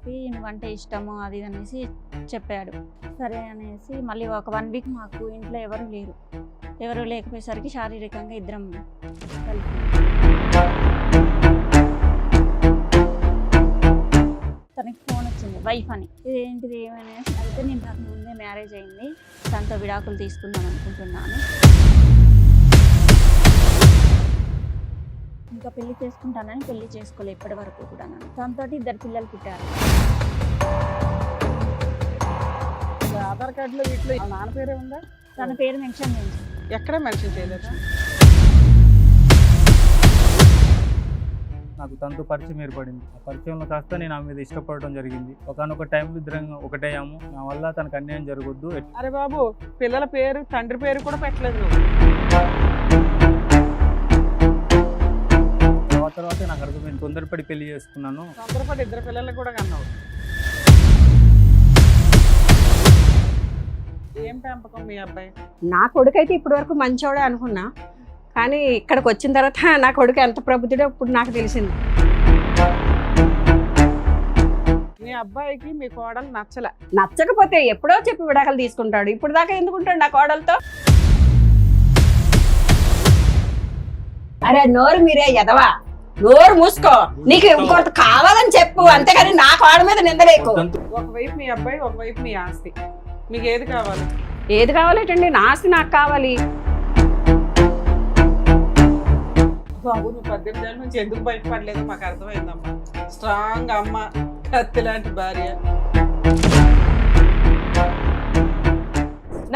ఆపి నువ్వంటే ఇష్టము అది ఇది అనేసి చెప్పాడు. సరే అనేసి మళ్ళీ ఒక 1 వీక్ మాకు ఇంట్లో ఎవరు లేకపోయేసరికి శారీరకంగా ఇద్దరం కలిసి తనకి ఫోన్ వచ్చింది వైఫ్ అని. ఇదేంటిది ఏమనేసి అయితే నేను నాకు ముందే మ్యారేజ్ అయింది, తనతో విడాకులు తీసుకుందాం అనుకుంటున్నాను, ఇంకా పెళ్లి చేసుకుంటానని పెళ్లి చేసుకోలే ఇప్పటి వరకు కూడా. తనతో 2 పిల్లలు పుట్టారు. ఆధార్ కార్డులో వీటిలో నాన్న పేరే ఉందా? తన పేరు మెన్షన్ చేయండి. ఎక్కడ మెన్షన్ చేయలేదు. నాకు తనతో పరిచయం ఏర్పడింది. ఆ పరిచయంలో కాస్త నేను ఆమె మీద ఇష్టపడడం జరిగింది. ఒకనొక టైంలో ఇద్దరం ఒకటయ్యాము. నా వల్ల తనకు అన్యాయం జరగొద్దు. అరే బాబు, పిల్లల పేరు తండ్రి పేరు కూడా పెట్టలేదు నువ్వు. తర్వాత నాకు అర్థమైంది, తొందరపడి పెళ్లి చేసుకున్నాను. తొందరపడి 2 పిల్లలు కూడా కన్నావు. ఏం పెంపకం మీ అబ్బాయి? నా కొడుకు అయితే ఇప్పటి వరకు మంచోడే అనుకున్నా, కానీ ఇక్కడికి వచ్చిన తర్వాత నా కొడుకు ఎంత ప్రబుద్ధుడో ఇప్పుడు నాకు తెలిసింది. మీ అబ్బాయికి మీ కోడలు నచ్చకపోతే ఎప్పుడో చెప్పి విడాకులు తీసుకుంటాడు. ఇప్పుడు దాకా ఎందుకుంటాడు నా కోడలతో? అరే నోరు మీరే ఎదవా, నోరు మూసుకో. నీకు ఇంకొంత కావాలని చెప్పు, అంతేగాని నా కోడ మీద నిందలేకు. ఒకవైపు మీ అబ్బాయి, ఒకవైపు మీ ఆస్తి. మీకు ఏది కావాలి? ఏది కావాలేటండి? నా ఆస్తి నాకు కావాలి. బాబు, నువ్వు 18 ఏళ్ళ నుంచి ఎందుకు బయటపడలేదో మాకు అర్థమైందమ్మా. స్ట్రాంగ్ అమ్మ, కత్తి లాంటి భార్య.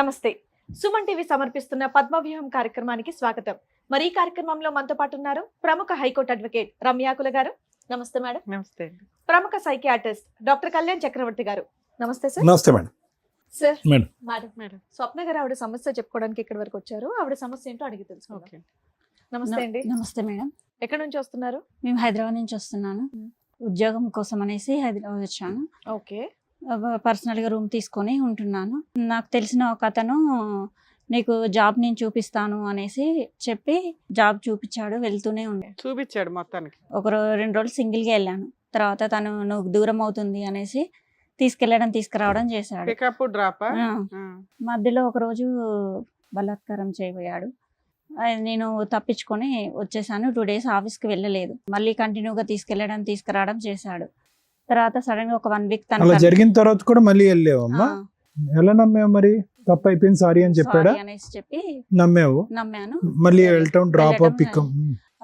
నమస్తే, సుమన్ టీవీ సమర్పిస్తున్న పద్మవ్యూహం కార్యక్రమానికి స్వాగతం. మరి ఈ కార్యక్రమంలో మనతో పాటు ఉన్నారు ప్రముఖ హైకోర్టు అడ్వకేట్ రమ్యాకుల గారు. నమస్తే మేడం. నమస్తే. ప్రముఖ సైకియాట్రిస్ట్ డాక్టర్ కళ్యాణ్ చక్రవర్తి గారు. నమస్తే సార్. నమస్తే మేడం. Sir madam. మేడం స్వప్న గారు ఆవిడ సమస్య చెప్పుకోవడానికి ఇక్కడి వరకు వచ్చారు. ఆవిడ సమస్య ఏంటో అడిగి తెలుసుకుందాం. నమస్తే అండి. నమస్తే మేడం. ఎక్కడి నుంచి వస్తున్నారు? మేము హైదరాబాద్ నుంచి వస్తున్నాను. ఉద్యోగం కోసం అనేసి హైదరాబాద్ వచ్చాను. ఓకే. పర్సనల్గా రూమ్ తీసుకొని ఉంటున్నాను. నాకు తెలిసిన ఒక అతను నీకు జాబ్ నేను చూపిస్తాను అనేసి చెప్పి జాబ్ చూపించాడు. వెళ్తూనే ఉండే చూపించాడు మొత్తానికి. 2 రోజులు సింగిల్గా వెళ్ళాను. తర్వాత తను నువ్వు దూరం అవుతుంది అనేసి తీసుకురావడం చేశాడు. Pickup drop. మధ్యలో ఒకరోజు బలాత్కారం చేయబోయాడు. నేను తప్పించుకొని వచ్చేసాను. 2 డేస్ ఆఫీస్కి వెళ్ళలేదు. మళ్ళీ కంటిన్యూగా తీసుకురావడం చేశాడు. తర్వాత సడన్ గా ఒక 1 వీక్ అలా జరిగిన తర్వాత కూడా మళ్ళీ వెళ్ళావమ్మా? ఎలా నమ్మావు మరి? తప్పు అయిపోయింది సారీ అని చెప్పాడా? అనేసి చెప్పి నమ్మాను. మళ్ళీ వెళ్ళటం డ్రాప్ పికప్.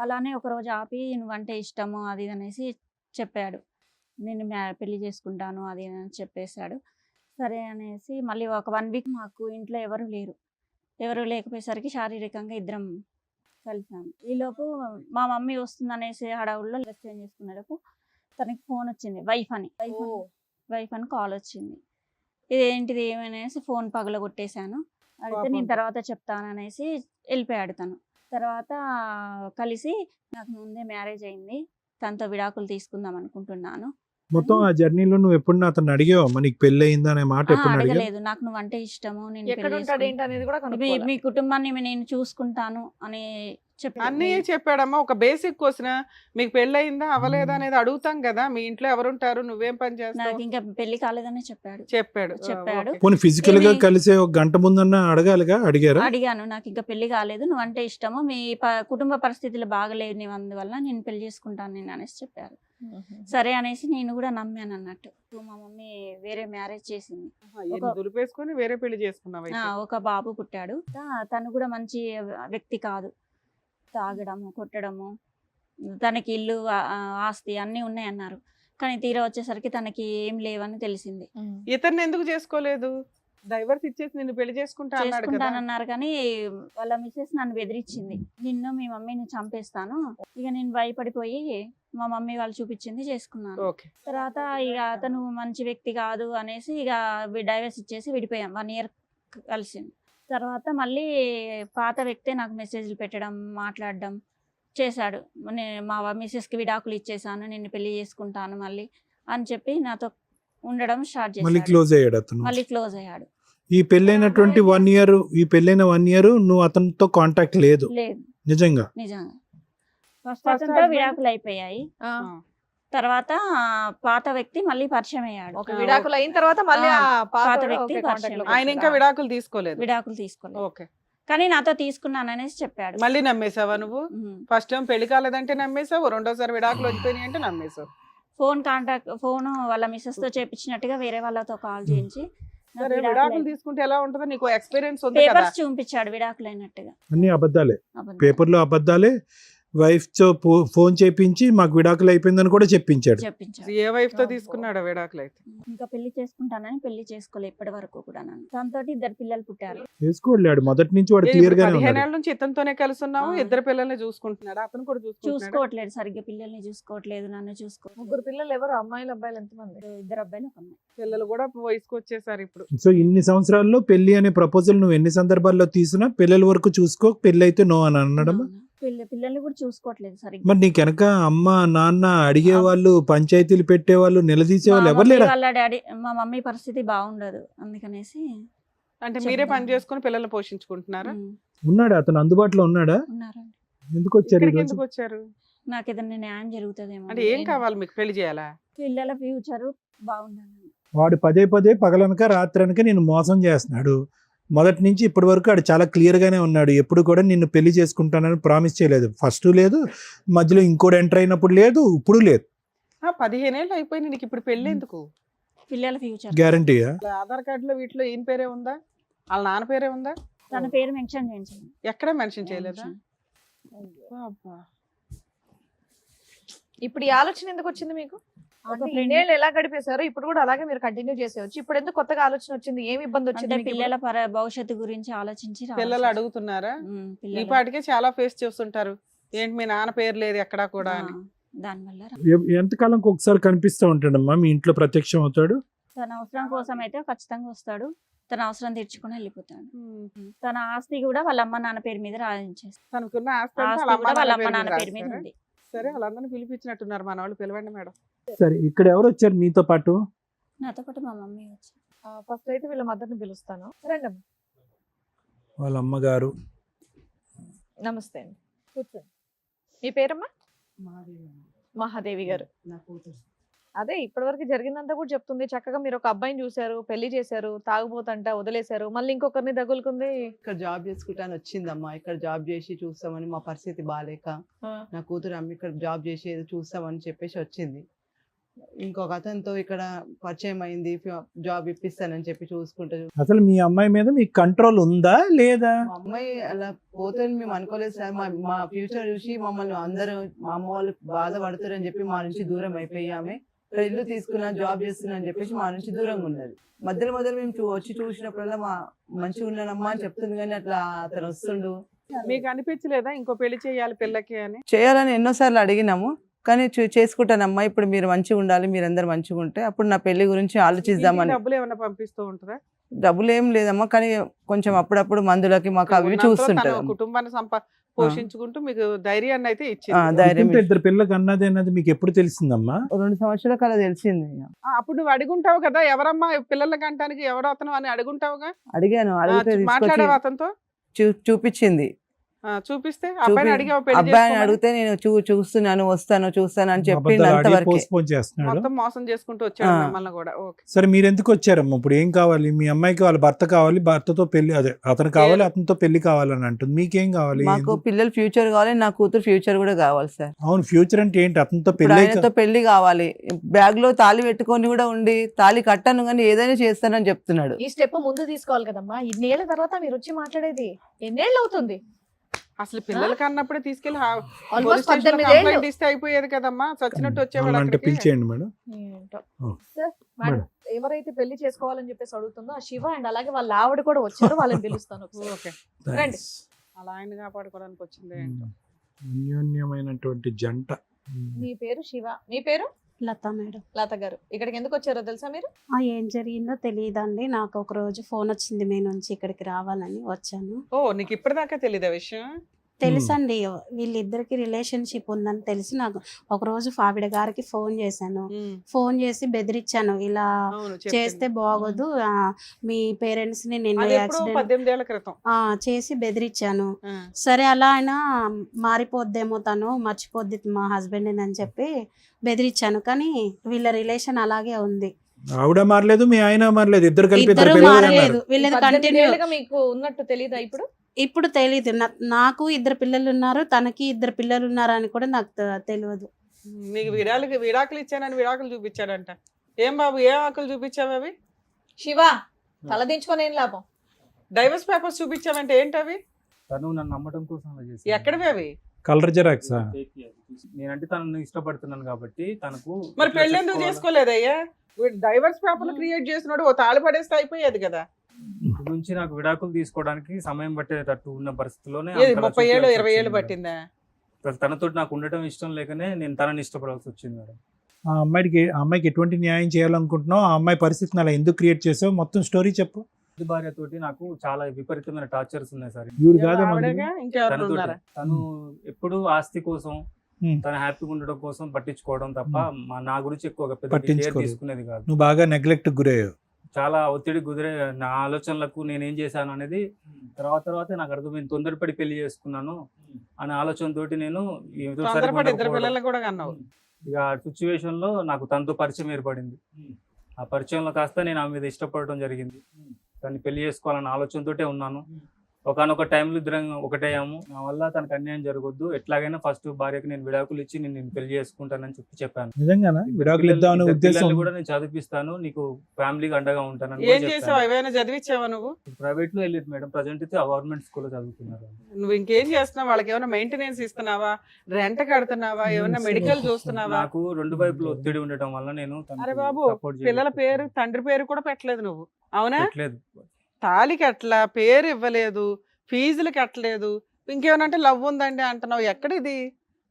అలానే ఒక రోజు ఆపి నువ్వంటే ఇష్టము అది అనేసి చెప్పాడు. నేను పెళ్లి చేసుకుంటాను అది అని చెప్పేశాడు. సరే అనేసి మళ్ళీ ఒక 1 వీక్ మాకు ఇంట్లో ఎవరు లేకపోయేసరికి శారీరకంగా ఇద్దరం కలిసాము. ఈలోపు మా మమ్మీ వస్తుంది అనేసి హడావుల్లో డ్రెస్ చేంజ్ చేసుకునేలోపు తనకి ఫోన్ వచ్చింది. వైఫ్ అని కాల్ వచ్చింది. ఇదేంటిది ఏమనేసి ఫోన్ పగలగొట్టేశాను. అయితే నేను తర్వాత చెప్తాననేసి వెళ్ళిపోయాడు తను. తర్వాత కలిసి నాకు ముందే మ్యారేజ్ అయింది, తనతో విడాకులు తీసుకుందాం అనుకుంటున్నాను. మొత్తం ఆ జర్నీలో నువ్వు ఎప్పుడు అతను అడిగావు నీకు పెళ్లి అయిందా అనే మాట? ఎప్పుడు అడగలేదు. నాకు నువ్వంటే ఇష్టము, నేను మీ కుటుంబాన్ని నేను చూసుకుంటాను అని అన్నీ చెప్పాడమ్మా. ఒక బేసిక్ క్వశ్చన్, మీకు పెళ్లి అయిందా అవ్వలేదా అనేది అడుగుతాం కదా. మీ ఇంట్లో ఎవరుంటారు, నువ్వేం పని చేస్తావు? నాకు ఇంకా పెళ్లి కాలేదని చెప్పాడు. పోనీ ఫిజికల్ గా కలిసే 1 గంట ముందన్నా అడగాలిగా? అడిగాను. నాకు ఇంకా పెళ్లి కాలేదు, నువ్వంటే ఇష్టము, మీ కుటుంబ పరిస్థితులు బాగలేవు, అందువల్ల నేను పెళ్లి చేసుకుంటాను నేను అనేసి చెప్పారు. సరే అనేసి నేను కూడా నమ్మాను అన్నట్టు. మా మమ్మీ వేరే మ్యారేజ్ చేసింది. దులిపేసుకొని వేరే పెళ్లి చేసుకున్నావు. ఒక బాబు పుట్టాడు. తను కూడా మంచి వ్యక్తి కాదు. తాగడము, కొట్టడము, తనకి ఇల్లు ఆస్తి అన్నీ ఉన్నాయన్నారు. కానీ తీరా వచ్చేసరికి తనకి ఏం లేవని తెలిసింది. ఇతన్ని ఎందుకు చేసుకోలేదు? డైవర్స్ ఇచ్చేసి నిన్ను పెళ్లి చేసుకుంటానన్నారు. కానీ వాళ్ళ మిసెస్ నన్ను బెదిరించింది, నిన్ను మీ మమ్మీని చంపేస్తాను. ఇక నేను భయపడిపోయి మా మమ్మీ వాళ్ళు చూపించింది చేసుకున్నాను. తర్వాత ఇక అతను మంచి వ్యక్తి కాదు అనేసి ఇక డైవర్స్ ఇచ్చేసి విడిపోయాం. 1 ఇయర్ కలిసింది. తర్వాత మళ్ళీ పాత వ్యక్తే నాకు మెసేజ్లు పెట్టడం, మాట్లాడడం చేశాడు. మా మిసెస్కి విడాకులు ఇచ్చేసాను, నిన్ను పెళ్లి చేసుకుంటాను మళ్ళీ అని చెప్పి నాతో ఉండడం స్టార్ట్ చేశాడు. మళ్ళీ క్లోజ్ అయ్యాడు. ఈ పెళ్ళైనటువంటి 1 ఇయర్, ఈ పెళ్ళైన 1 ఇయర్ నువ్వు అతనితో కాంటాక్ట్ లేదు? నిజంగా ఫస్ట్ అతనితో విడాకులు అయిపోయాయి. తర్వాత పాత వ్యక్తి మళ్ళీ పరిచయం అయ్యాడు. ఒక విడాకులు అయిన తర్వాత మళ్ళీ ఆ పాత పాత వ్యక్తి వ్యక్తి పరిచయం. ఆయన ఇంకా విడాకులు తీసుకోలేదు. విడాకులు తీసుకోలేదు, ఓకే. కానీ నాతో తీసుకున్నాననేసి చెప్పాడు. మళ్ళీ నమ్మేసావా నువ్వు? ఉమ్. ఫస్ట్ టైం పెళ్లి కాలేదంటే నమ్మేసావు, రెండోసారి విడాకులు వచ్చిపోయినాయి అంటే నమ్మేసావు. ఫోన్ వాళ్ళ మిస్సెస్ తో చేపించినట్టుగా వేరే వాళ్ళతో కాల్ చేయించి నాకు సరే, విడాకులు విడాకులు తీసుకుంటే ఎలా ఉంటుందో నీకు ఎక్స్పీరియన్స్ ఉంది కదా. పేపర్స్ చూపించాడు విడాకులు అయినట్టుగా. అన్ని అబద్ధాలే, అబద్ధం. పేపర్లో అబద్ధాలే. వైఫ్ తో ఫోన్ చేపించి మాకు విడాకులు అయిపోయిందని కూడా చెప్పించాడు. చెప్పించాడు. ఏ వైఫ్ తో తీసుకున్నాడు విడాకులు అయితే? ఇంకా పెళ్లి చేసుకుంటానని పెళ్లి చేసుకోలే ఇప్పటి వరకు కూడా. నన్ను దాంతో 2 పిల్లలు పుట్టారు. చేసుకోలేడు మొదటి నుంచి, వాడు ఏ, క్లియర్ ఇప్పుడు గానే 15 ఉన్నాడు. ఏళ్ళ నుంచి ఇతనితోనే కలిసి ఉన్నావు, ఆ. 2 పిల్లల్ని చూసుకుంటున్నాడు, అతను కూడా చూసుకుంటున్నాడు. చూసుకోవట్లేదు సరిగ్గా, పిల్లల్ని చూసుకోవట్లేదు, నన్ను చూసుకోవట్లేదు. 3 పిల్లలు ఎవరు? అమ్మాయిలు అబ్బాయిలు ఎంతమంది? 2 అబ్బాయిలు 1 అమ్మాయి. పిల్లలు కూడా వయసుకు వచ్చేసారు ఇప్పుడు. సో ఇన్ని సంవత్సరాల్లో పెళ్లి అనే ప్రపోజల్ నువ్వు ఎన్ని సందర్భాల్లో తీసినా పిల్లల వరకు చూసుకో, పెళ్లి అయితే నో అని అనడం. పిల్లల్ని కూడా చూసుకోవట్లేదు సరిగ్గా. మరి నీకు వెనక అమ్మ నాన్న అడిగేవాళ్ళు, పంచాయతీలు పెట్టేవాళ్ళు, నిలదీసేవాళ్ళు ఎవరు లేరా? వాళ్ళ డాడీ మా మమ్మీ పరిస్థితి బాగుండదు, అందుకనేసి అంటే మీరే పని చేసుకుని పిల్లల్ని పోషించుకుంటున్నారా? ఉన్నాడా అతను? అందుబాటులో ఉన్నాడా? ఉన్నారండి. ఎందుకు వచ్చారు ఇక్కడికి ఈరోజు? ఎందుకు వచ్చారు? నాకు ఏదైనా న్యాయం జరుగుతుందేమో. అంటే ఏం కావాలి మీకు? పెళ్లి చేయాలా? పిల్లల ఫ్యూచర్ బాగుండాలి. వాడు పదే పదే పగలనక రాత్రనక నిన్ను మోసం చేస్తున్నాడు. మొదటి నుంచి ఇప్పటి వరకు ఆడు చాలా క్లియర్ గానే ఉన్నాడు. ఎప్పుడు కూడా నిన్ను పెళ్లి చేసుకుంటానని ప్రామిస్ చేయలేదు. ఫస్ట్ లేదు, మధ్యలో ఇంకోటి ఎంటర్ అయినప్పుడు లేదు, ఇప్పుడు లేదు. 15 ఏళ్ళు అయిపోయింది, నీకు ఇప్పుడు పెళ్లి ఎందుకు? పిల్లల ఫ్యూచర్ గ్యారంటీయా? ఆధార్ కార్డులో వీటిలో ఈయన పేరే ఉందా, వాళ్ళ నాన్న పేరే ఉందా? తన పేరు మెన్షన్ చేయించండి. ఎక్కడ మెన్షన్ చేయలేదా? అబ్బా. ఇప్పుడు ఈ ఆలోచన ఎందుకు వచ్చింది మీకు? ఒక అంటే friend- ఇన్నేళ్ళు ఎలా గడిపేశారు, ఇప్పుడు కూడా అలాగే మీరు కంటిన్యూ చేసేవచ్చు. ఇప్పుడు ఎందుకు కొత్తగా ఆలోచన వచ్చింది? ఏమి ఇబ్బంది అంటే వచ్చింది మీకు పిల్లల భవిష్యత్తు గురించి ఆలోచించి పిల్లలు అడుగుతున్నారా? ఈ పిల్లలు పాటికే చాలా ఫేస్ చేస్తుంటారు, ఏంటి మీ నాన్న పేరు లేదు ఎక్కడా కూడా అని. దానివల్ల ఎంతకాలంకి ఒకసారి కనిపిస్తూ ఉంటాడమ్మా మీ ఇంట్లో, ప్రత్యక్షం అవుతాడు? తన అవసరం కోసం అయితే ఖచ్చితంగా వస్తాడు, తన అవసరం తీర్చుకుని వెళ్ళిపోతాడు. తన ఆస్తి కూడా వాళ్ళ అమ్మ నాన్న పేరు మీద రాయించేస్తాడు. తనకున్న ఆస్తి అంతా ఆస్తి వాళ్ళ కూడా వాళ్ళ అమ్మ అమ్మ నాన్న నాన్న పేరు పేరు మీద మీద రాస్తారా? ఉంది. సరే, వాళ్ళందరినీ పిలిపించినట్టున్నారు, మన వాళ్ళు పిలవండి మేడం. సరే, ఇక్కడ ఎవరు వచ్చారు నీతో పాటు? నాతో పాటు మా మమ్మీ వచ్చి. ఫస్ట్ అయితే వీళ్ళ మదర్ని పిలుస్తాను. రండి అమ్మ. వాళ్ళ అమ్మగారు. నమస్తే అండి, కూర్చోండి. మీ పేరమ్మా? మహాదేవి గారు. అదే ఇప్పటివరకు జరిగిందంతా కూడా చెప్తుంది. చక్కగా మీరు ఒక అబ్బాయిని చూశారు, పెళ్లి చేశారు, తాగుబోతంట వదిలేశారు, మళ్ళీ ఇంకొకరిని తగులుకుంది. ఇక్కడ జాబ్ చేసుకుంటాను వచ్చిందమ్మా. ఇక్కడ జాబ్ చేసి చూస్తామని, మా పరిస్థితి బాగాలేక నా కూతురు అమ్మ ఇక్కడ జాబ్ చేసి ఏదో చూస్తామని చెప్పేసి వచ్చింది. ఇంకొక అతనితో ఇక్కడ పరిచయం అయింది, జాబ్ ఇప్పిస్తానని చెప్పి చూసుకుంటా. అసలు మీ అమ్మాయి మీద మీకు కంట్రోల్ ఉందా లేదా? మా అమ్మాయి అలా పోతుందని మేము అనుకోలేదు సార్. మా ఫ్యూచర్ చూసి మమ్మల్ని అందరూ, మా అమ్మ వాళ్ళు బాధపడతారని చెప్పి మా నుంచి దూరం అయిపోయామే. ఇక్కడ ఇల్లు తీసుకున్నా, జాబ్ చేస్తున్నా అని చెప్పేసి మా నుంచి దూరంగా ఉన్నది. మధ్యలో మేము వచ్చి చూసినప్పుడల్లా మా మంచిగా ఉన్నానమ్మా అని చెప్తుంది, కానీ అట్లా అతను వస్తుండు. మీకు అనిపించలేదా ఇంకో పెళ్లి చేయాలి పిల్లకి అని? చేయాలని ఎన్నోసార్లు అడిగినాము, కానీ చేసుకుంటానమ్మా, ఇప్పుడు మీరు మంచిగా ఉండాలి, మీరందరూ మంచిగా ఉంటే అప్పుడు నా పెళ్లి గురించి ఆలోచిద్దామని. డబ్బులు ఏమైనా పంపిస్తూ ఉంటుందా? డబ్బులు ఏం లేదమ్మా, కానీ కొంచెం అప్పుడప్పుడు మందులకి మాకు అవి ఉన్నంతలో చూస్తుంటారు. తన కుటుంబాన్ని పోషించుకుంటూ మీకు ధైర్యాన్ని అయితే ఇచ్చింది. ధైర్యం ఇంత 2 పిల్లలకు అన్నది అన్నది మీకు ఎప్పుడు తెలిసిందమ్మా? 2 సంవత్సరాల కల తెలిసింది. అప్పుడు నువ్వు అడుగుంటావు కదా, ఎవరమ్మా పిల్లలకి అంటానికి ఎవరు అతను అని అడుగుంటావుగా. అడిగాను, అడిగితే తీసుకొచ్చి మాట్లాడావు అతనితో? చూపించింది. చూపిస్తే అబ్బాయిని అడిగావు పెళ్లి అబ్బాయిని చేసుకోమని? అడిగితే నేను చూస్తున్నాను, వస్తాను అని చెప్పి అబద్ధాలు ఆడి అంతవరకే. పోస్ట్పోన్ చేస్తున్నాడు. మొత్తం మోసం చేసుకుంటూ వచ్చాడు ఆ. మిమ్మల్ని కూడా. ఓకే. సరే, మీరు ఎందుకు వచ్చారమ్మా? ఇప్పుడు ఏం కావాలి? మీ అమ్మాయికి వాళ్ళ భర్త కావాలి, భర్తతో పెళ్లి, అదే అతను కావాలి, అతనితో పెళ్లి కావాలని అంటుంది. మీకేం కావాలి? మాకు ఎందుకు? పిల్లల ఫ్యూచర్ కావాలి, నా కూతురు ఫ్యూచర్ కూడా కావాలి సార్. అవును, ఫ్యూచర్ అంటే ఏంటి? అతనితో ఇప్పుడు పెళ్లి ఆయనతో పెళ్లి కావాలి, బ్యాగ్ లో తాళి పెట్టుకొని కూడా ఉండి, తాళి కట్టాను కానీ ఏదైనా చేస్తానని చెప్తున్నాడు. ఈ స్టెప్ ముందు తీసుకోవాలి కదమ్మా. ఇన్నేళ్ల తర్వాత మీరు వచ్చి మాట్లాడేది ఎన్నేళ్ళు అవుతుంది? అసలు పిల్లలకి అన్నప్పుడే తీసుకెళ్లి ఆల్మోస్ట్ 18 ఏళ్ళు. కంప్లైంట్ ఇస్తే అయిపోయేది కదమ్మా, చచ్చినట్టు వచ్చేవాడు అంటే అక్కడికి. పిలిచేయండి మేడం. ఏంటో. ఓ. సార్, మేడం ఎవరైతే పెళ్లి చేసుకోవాలని చెప్పేసి అడుగుతుందో ఆ శివ అండ్ అలాగే వాళ్ళ ఆవిడ కూడా వచ్చారు, వాళ్ళని పిలుస్తాను ఒకసారి. ఓకే. రండి. అలా ఆయన కాపాడుకోవడానికి వచ్చింది ఏంటో. అన్యోన్యమైనటువంటి జంట. మీ పేరు శివ, మీ పేరు? లత మేడం. లత గారు. ఇక్కడికి ఎందుకు వచ్చారో తెలుసా మీరు? ఏం జరిగిందో తెలియదండి, నాకు ఒక రోజు ఫోన్ వచ్చింది మీ నుంచి, ఇక్కడికి రావాలని వచ్చాను. ఓ, నీకు ఇప్పటిదాకా తెలీదా విషయం? తెలుసండి, వీళ్ళిద్దరికి రిలేషన్షిప్ ఉందని తెలిసి నాకు ఒకరోజు ఆవిడ గారికి ఫోన్ చేశాను. ఫోన్ చేసి బెదిరించాను, ఇలా అవును చేస్తే బాగోదు, మీ పేరెంట్స్ ని నిన్న అది ఎప్పుడు యాక్సిడెంట్ 18 ఏళ్ల క్రితం. చేసి బెదిరించాను. ఆ. సరే అలా అయినా మారిపోద్దేమో, తను మర్చిపోద్ది మా హస్బెండ్ అని చెప్పి బెదిరించాను. కానీ వీళ్ళ రిలేషన్ అలాగే ఉంది. ఆవిడ మారలేదు, మీ ఆయన మారలేదు, ఇద్దరు కలిపి ఇద్దరు ఇద్దరు పిల్లలు మారలేదు, అన్నారు. వీళ్ళది 18 కంటిన్యూ. ఏళ్ళుగా మీకు ఉన్నట్టు తెలీదా ఇప్పుడు? ఇప్పుడు తెలీదు, నాకు 2 పిల్లలు ఉన్నారు, తనకి 2 పిల్లలు ఉన్నారు అని కూడా నాకు తెలియదు. నీకు విడాకులు ఇచ్చానని విడాకులు చూపించాడంట. ఏం బాబు, ఏ ఆకులు చూపించావు అవి? శివ తలదించుకొని ఏం లాభం? డైవర్స్ పేపర్స్ చూపించావంటే ఏంటి అవి? తను నన్ను నమ్మడం కోసం అలా చేసింది. ఎక్కడివి అవి? కలర్ జెరాక్సా? నేనంటే తనను ఇష్టపడుతున్నాను కాబట్టి తనకు మరి ఇట్లా పెళ్లి ఎందుకు చెప్పుకోవాలి. చేసుకోలేదయ్యా? వీడు డైవర్స్ పేపర్లు క్రియేట్ చేసినాడు, ఓ తాళి పడేస్తే అయిపోయేది కదా. ఇటు నుంచి నాకు విడాకులు తీసుకోవడానికి సమయం పట్టేటట్టు ఉన్న పరిస్థితిలోనే ఏది అంతలా 30 ఏళ్ళు చూపించాల్సి 20 ఏళ్ళు వచ్చింది పట్టిందా? మేడం. తనతో నాకు ఉండటం ఇష్టం లేకనే నేను తనని ఇష్టపడాల్సి వచ్చింది మేడం. ఆ అమ్మాయికి ఎటువంటి న్యాయం చేయాలనుకుంటున్నావు? ఆ అమ్మాయి పరిస్థితిని అలా ఎందుకు క్రియేట్ చేసావు? మొత్తం స్టోరీ చెప్పు. ఇది భార్యతోటి నాకు చాలా విపరీతమైన టార్చర్స్ ఉన్నాయి సార్. ఈవిడ కాదా ఆవిడగా ఇంకెవరు తనతోటి ఉన్నారా? తను ఎప్పుడు ఆస్తి కోసం Hmm. తన హ్యాపీగా ఉండడం కోసం పట్టించుకోవడం తప్ప నా గురించి ఎక్కువగా పెద్ద కేర్ పట్టించుకోలేదు. తీసుకునేది కాదు. నువ్వు బాగా నెగ్లెక్ట్ గురయ్యావు. చాలా ఒత్తిడి కుదిరే నా ఆలోచనలకు నేనేం చేశాను అనేది తర్వాత నాకు అర్థమైంది. తొందరపడి పెళ్లి చేసుకున్నాను అనే ఆలోచనతోటి నేను ఏదో సరిగ్గా తొందరపడి 2 ఉండకపోవడం. పిల్లలు కూడా కన్నావు. ఇక ఆ సిచ్యువేషన్ లో నాకు తనతో పరిచయం ఏర్పడింది. ఆ పరిచయంలో కాస్త నేను ఆమె మీద ఇష్టపడటం జరిగింది. తను పెళ్లి చేసుకోవాలన్న ఆలోచనతోటే ఉన్నాను. ఒకనొక టైంలో ఇద్దరం ఒకటేయాము. నా వల్ల తనకు అన్యాయం జరగొద్దు, ఎట్లాగైనా ఫస్ట్ భార్యకి నేను విడాకులు ఇచ్చి నేను పెళ్లి చేసుకుంటానని చెప్పాను. నిజంగానా? విడాకులు ఇద్దామనే ఉద్దేశం? పిల్లల్ని కూడా నేను చదివిస్తాను, నీకు ఫ్యామిలీకి అండగా ఉంటానని ఏం చేసావు? ఏమైనా చదివించావా నువ్వు? ప్రైవేట్ లో వెళ్ళేది మేడం. ప్రజెంట్ అయితే గవర్నమెంట్ స్కూల్లో చదువుతున్నారు. నువ్వు ఇంకేం చేస్తున్నావు? వాళ్ళకి ఏమైనా మెయింటెనెన్స్ ఇస్తున్నావా? రెంట్ కడుతున్నావా? ఏమైనా మెడికల్ చూస్తున్నావా? నాకు 2 వైపులు ఒత్తిడి ఉండటం వల్ల నేను తనకు అరే బాబు, support పిల్లల చేయలేకపోతున్నాను. పేరు తండ్రి పేరు కూడా పెట్టలేదు నువ్వు, అవునా? పెట్టలేదు. తాళి కట్టలా, పేరు ఇవ్వలేదు, ఫీజులు కట్టలేదు, ఇంకేమనంటే లవ్ ఉందండి అంటున్నావు. ఎక్కడిది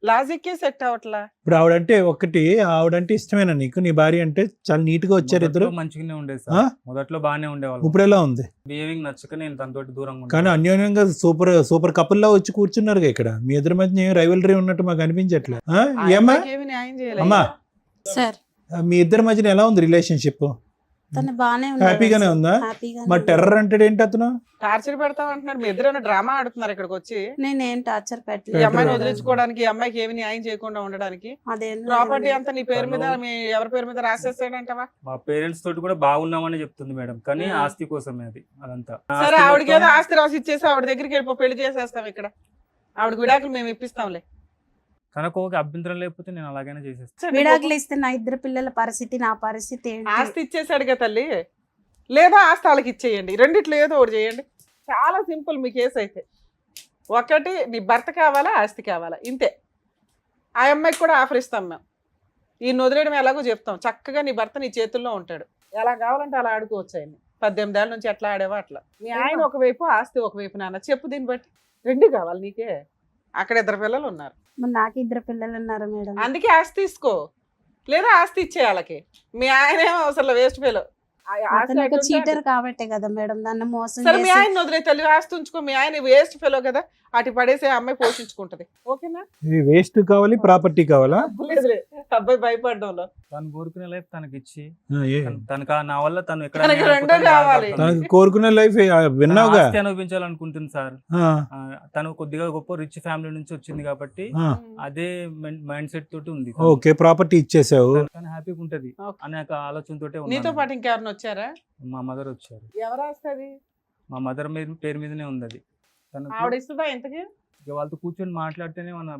లాజిక్కే సెట్ అవట్లా. ఇప్పుడు ఆవిడంటే ఇష్టమేనా నీకు? నీ భార్య అంటే చాలా నీట్ గా వచ్చారు ఇద్దరు. మొదట్లో మంచిగానే ఉండేది ఆ? సార్, మొదట్లో బాగానే ఉండేవాళ్ళు. ఇప్పుడు ఎలా ఉంది? బిహేవింగ్ నచ్చక నేను తనతోటి దూరంగా కానీ ఉన్నాను. అన్యోన్యంగా సూపర్ కపుల్ లా వచ్చి కూర్చున్నారుగా ఇక్కడ. మీ ఇద్దరి మధ్య రైవలరీ ఉన్నట్టు మాకు అనిపించట్లే. ఆ ఏమ్మా అమ్మాయికి ఏమీ న్యాయం చేయలేదు. అమ్మా, సార్ మీ ఇద్దరి మధ్యన ఎలా ఉంది రిలేషన్షిప్? తను బానే హ్యాపీగానే ఉందా? మరి టెర్రర్ అంటే ఏంటి అతను? టార్చర్ పెడతావు అంటున్నాడు. మీ ఇద్దరు డ్రామా ఆడుతున్నారు ఇక్కడికి వచ్చి. నేనేం టార్చర్ ఈ పెట్టలేదు. అమ్మాయిని వదిలించుకోవడానికి, ఈ అమ్మాయికి ఏమి న్యాయం చేయకుండా ఉండడానికి. అదేందో ప్రాపర్టీ అంతా నీ పేరు మీద, మీ ఎవరి పేరు మీద రాసేస్తాడంటవా? మా పేరెంట్స్ తోటి కూడా బాగున్నామని చెప్తుంది మేడం, కానీ ఆ. ఆస్తి కోసమే అది అదంతా. సరే, ఆస్తి ఆవిడకి ఏదో మొత్తం- ఆస్తి రాసి ఇచ్చేసి ఆవిడ దగ్గరికి వెళ్ళిపో, పెళ్లి చేసేస్తాం ఇక్కడ. ఆవిడకి విడాకులు మేము ఇప్పిస్తాంలే. తనకు ఒక అభ్యంతరం లేకపోతే నేను అలాగైనా చేసేస్తాను. విడాకులు ఇస్తే నా 2 పిల్లల పరిస్థితి, నా పరిస్థితి ఏంటి? ఆస్తి ఇచ్చేసాడుగా తల్లి, లేదా ఆస్తి వాళ్ళకి ఇచ్చేయండి. రెండిట్లో ఏదో ఒకటి చేయండి. చాలా సింపుల్ మీ కేసు అయితే. ఒకటి, నీ భర్త కావాలా, ఆస్తి కావాలా, ఇంతే. ఆ అమ్మాయికి కూడా ఆఫర్ ఇస్తాం మేము. ఈ వదిలేయడం ఎలాగో చెప్తాం. చక్కగా నీ భర్త నీ చేతుల్లో ఉంటాడు, ఎలా కావాలంటే అలా ఆడుకోవచ్చు. ఆయన్ని 18 ఏళ్ళ నుంచి ఎట్లా ఆడేవో అట్లా. మీ ఆయన ఒకవైపు, ఆస్తి ఒకవైపు. నాన్న చెప్పు, దీన్ని బట్టి 2 కావాలి నీకే. అక్కడ 2 పిల్లలు ఉన్నారు, మరి నాకు 2 పిల్లలు ఉన్నారు మేడం. అందుకే ఆస్తి తీసుకో, లేదా ఆస్తి ఇచ్చే వాళ్ళకి. మీ ఆయన ఏమో అసలు వేస్ట్ ఫెలో. అతను ఒక చీటర్ కాబట్టే కదా మేడం నన్ను మోసం సరే, మీ చేసి. ఆయన వదిలే తల్లి, ఆస్తి ఉంచుకో. మీ ఆయన వేస్ట్ ఫెలో కదా, అటు పడేసే అమ్మాయి పోషించుకుంటది. ఓకేనా? వేస్ట్ కావాలి, ప్రాపర్టీ కావాలా? లేదులే, అబ్బాయి భయపడడంలో. తను కోరుకునే లైఫ్ తనకి ఇచ్చి ఏ? తనకు నా వల్ల తను ఎక్కడ తనకి అన్యాయం రెండో అయిపోతుందో కావాలి. బాధపడుతుంది. తనకు కోరుకునే లైఫ్ విన్నావుగా. ఆస్తి అనుభవించాలనుకుంటుంది సార్. ఆ, తను కొద్దిగా గొప్ప రిచ్ ఫ్యామిలీ నుంచి వచ్చింది కాబట్టి ఆ. అదే మైండ్ సెట్ తోటి ఉంది. ఓకే, ప్రాపర్టీ ఇచ్చేసావు. తను హ్యాపీగా ఉంటది ఓకే. అనే ఒక ఆలోచనతోటే నీతో ఉన్నాను. పాటు ఇంకెవరిని వచ్చారా? మా మదర్ వచ్చారు. ఎవరు వస్తుంది? మా మదర్ పేరు మీదనే ఉంది అది. తనకు ఆవిడ ఇస్తుందా ఇంతకి? ఇక వాళ్ళతో కూర్చొని మాట్లాడితేనే మన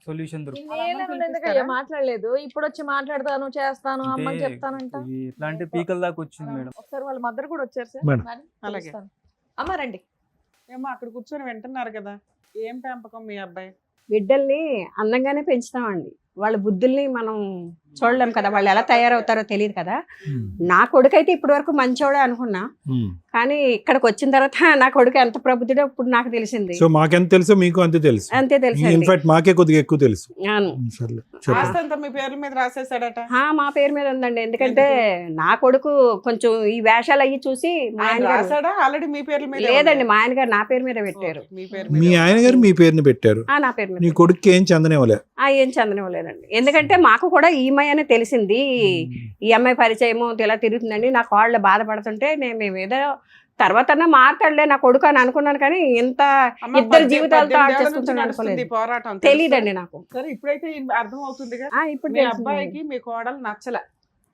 సొల్యూషన్ దొరుకుతుంది. ఎందుకయ్యా మాట్లాడలేదు? ఇప్పుడు వచ్చి మాట్లాడతాను, చేస్తాను, అమ్మకి చెప్తానంట. ఇది ఎట్లా అంటే పీకల దాకా వచ్చింది మేడం. ఒకసారి వాళ్ళ మదర్ కూడా వచ్చారు సార్. మేడం. మరి అలాగే. పిలుస్తాను. అమ్మ రండి. ఏమో అక్కడ కూర్చొని వింటున్నారు కదా. ఏం పెంపకం మీ అబ్బాయి? బిడ్డల్ని అందంగానే పెంచుతామండి. వాళ్ళ బుద్ధుల్ని మనం చూడలేం కదా, వాళ్ళు ఎలా తయారవుతారో తెలియదు కదా. నా కొడుకు అయితే ఇప్పటి వరకు మంచోడే అనుకున్నా, కానీ ఇక్కడికి వచ్చిన తర్వాత నా కొడుకు ఎంత ప్రబుద్ధుడో ఇప్పుడు నాకు తెలిసింది. సో మాకెంత తెలుసో మీకు అంతే తెలుసు. అంతే తెలుసు. ఇన్ఫాక్ట్ మాకే కొద్దిగా ఎక్కువ తెలుసు. అవును. సర్లే, ఆస్తి అంతా మీ పేర్ల మీద రాసేసాడట. మా పేరు మీద ఉందండి. ఎందుకంటే నా కొడుకు కొంచెం ఈ వేషాలు అయ్యి చూసి మా ఆయన ఆయన గారు రాసాడా ఆల్రెడీ మీ పేర్ల మీద? లేదండి, మా ఆయన గారు నా పేరు మీద పెట్టారు. మీ పేరు మీ ఆయన గారు మీ పేరుని పెట్టారు, నా పేరు మీద నీ కొడుకు ఏం చందనేవలే. ఏం చందనివ్వలేదండి. ఎందుకంటే మాకు కూడా ఈ అమ్మాయి అని తెలిసింది, ఈ అమ్మాయి పరిచయము ఇలా తిరుగుతుందండి. నా కాళ్ళు బాధపడుతుంటే మేము ఏదో తర్వాత మారుతాడులే నా కొడుకు అని అనుకున్నాను, కానీ ఇంత ఇద్దరు జీవితాలతో ఆడ చేసుకుంటాను అనుకోలేదు. పోరాటం తెలియదండి నాకు. సరే ఇప్పుడైతే అర్థం అవుతుందిగా. ఇప్పుడు మీ అబ్బాయికి మీ కోడలు నచ్చలే,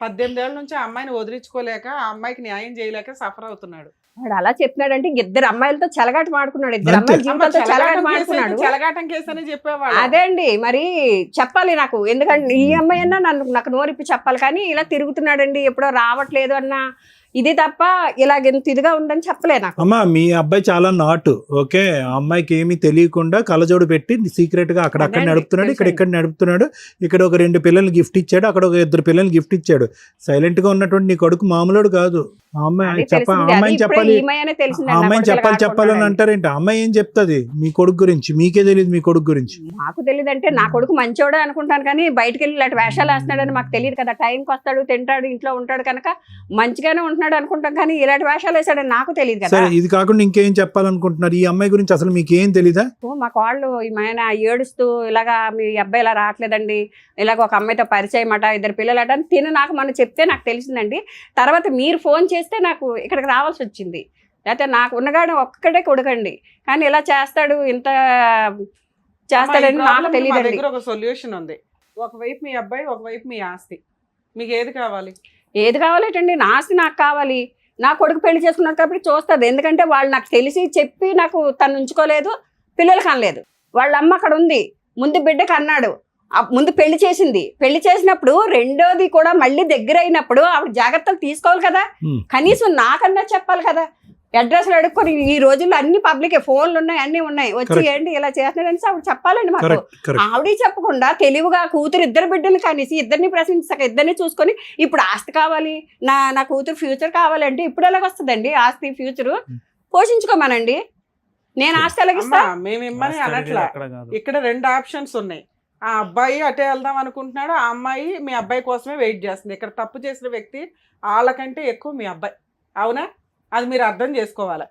18 ఏళ్ళ నుంచి ఆ అమ్మాయిని వదిలించుకోలేక ఆ అమ్మాయికి న్యాయం చేయలేక సఫర్ అవుతున్నాడు. వాడు అలా చెప్పినాడంటే ఇద్దరు అమ్మాయిలతో చెలగాట మాడుకున్నాడు, ఇద్దరు అమ్మాయిల జీవితాలతో చెలగాట మాడుకున్నాడు. చెలగాటం కేసు అని చెప్పేవాడు. అదే అండి, మరి చెప్పాలి నాకు, ఎందుకంటే ఈ అమ్మాయి అన్నా నాకు నోరిప్పి చెప్పాలి, కానీ ఇలా తిరుగుతున్నాడండి ఎప్పుడో రావట్లేదు అన్న ఇది తప్ప ఇలాగెంత ఇదిగా ఉందని చెప్పలే నాకు. అమ్మా మీ అబ్బాయి చాలా నాటు, ఓకే, ఆ అమ్మాయికి ఏమీ తెలియకుండా కలజోడు పెట్టి సీక్రెట్ గా అక్కడక్కడ అదే నడుపుతున్నాడు, తెలుసండి. ఇక్కడ నడుపుతున్నాడు, ఇక్కడ ఒక 2 పిల్లల్ని గిఫ్ట్ ఇచ్చాడు, అక్కడ ఒక 2 పిల్లల్ని గిఫ్ట్ ఇచ్చాడు. సైలెంట్ గా ఉన్నటువంటి నీ కొడుకు మామూలుడు కాదు. ఆ అమ్మాయి అది చెప్ప తెలిసింది. అది అమ్మాయిని ఇప్పుడే చెప్పాలి, ఈ అమ్మాయి అనే తెలిసింది ఆ నాకు, అమ్మాయిని పిల్లలు చెప్పాలని ఆడుకుంటున్నాడని. అంటారేంటి? ఆ అమ్మాయి ఏం చెప్తుంది మీ కొడుకు గురించి? మీకే తెలియదు మీ కొడుకు గురించి. మాకు తెలియదంటే నా కొడుకు మంచోడే అనుకుంటాను, కానీ బయటకు వెళ్ళి ఇలాంటి వేషాలు వేస్తున్నాడని మాకు తెలియదు కదా. టైంకి వస్తాడు, తింటాడు, ఇంట్లో ఉంటాడు కనుక మంచిగానే ఉంటున్నాడు అనుకుంటాం, కానీ ఇలాంటి వేషాలు వేసాడని నాకు తెలియదు కదా. సరే, ఇది కాకుండా ఇంకేం చెప్పాలనుకుంటున్నారు? ఈ అమ్మాయి గురించి అసలు మీకు ఏం తెలీదా? మాకు వాళ్ళు ఆయన ఏడుస్తూ ఇలాగా మీ అబ్బాయి ఇలా రావట్లేదండి, ఇలాగ ఒక అమ్మాయితో పరిచయం అట, 2 పిల్లలట అని తిను నాకు మనం చెప్తే నాకు తెలిసిందండి. తర్వాత మీరు ఫోన్ చేస్తే నాకు ఇక్కడికి రావాల్సి వచ్చింది, లేకపోతే నాకు ఉన్నగాడు ఒక్కడే కొడుకండి, కానీ ఇలా చేస్తాడు, ఇంత చేస్తాడని నాకు తెలియదండి. దగ్గర ఒక సొల్యూషన్ ఉంది. ఒకవైపు మీ అబ్బాయి, ఒకవైపు మీ ఆస్తి, మీకు ఏది కావాలి? ఏది కావాలేటండి? నా ఆస్తి నాకు కావాలి. నా కొడుకు పెళ్లి చేసుకున్నాడు కాబట్టి చూస్తుంది, ఎందుకంటే వాళ్ళు నాకు తెలిసి చెప్పి నాకు తను ఉంచుకోలేదు, పిల్లలకి అనలేదు. వాళ్ళ అమ్మ అక్కడ ఉంది, ముందు బిడ్డకి అన్నాడు, ముందు పెళ్లి చేసింది. పెళ్లి చేసినప్పుడు రెండోది కూడా మళ్ళీ దగ్గర అయినప్పుడు ఆవిడ జాగ్రత్తలు తీసుకోవాలి కదా, కనీసం నాకన్నా చెప్పాలి కదా. అడ్రస్లు అడుక్కొని ఈ రోజుల్లో అన్ని పబ్లిక్ ఫోన్లు ఉన్నాయి, అన్ని ఉన్నాయి, వచ్చి ఏంటి ఇలా చేస్తున్నాడని ఆవిడ చెప్పాలండి మాకు. ఆవిడ చెప్పకుండా తెలివిగా కూతురు 2 బిడ్డలు కనీసి ఇద్దరిని ప్రశ్నించక ఇద్దరిని చూసుకొని ఇప్పుడు ఆస్తి కావాలి, నా కూతురు ఫ్యూచర్ కావాలంటే ఇప్పుడు ఎలాగొస్తుందండి ఆస్తి ఫ్యూచరు? పోషించుకోమనండి, నేను ఆస్తి ఎలాగిస్తా? మేము ఇమ్మని అనట్లా. ఇక్కడ 2 ఆప్షన్స్ ఉన్నాయి. ఆ అబ్బాయి అటే వెళ్దాం అనుకుంటున్నాడు, ఆ అమ్మాయి మీ అబ్బాయి కోసమే వెయిట్ చేస్తుంది. ఇక్కడ తప్పు చేసిన వ్యక్తి వాళ్ళకంటే ఎక్కువ మీ అబ్బాయి, అవునా? అది మీరు అర్థం చేసుకోవాలి.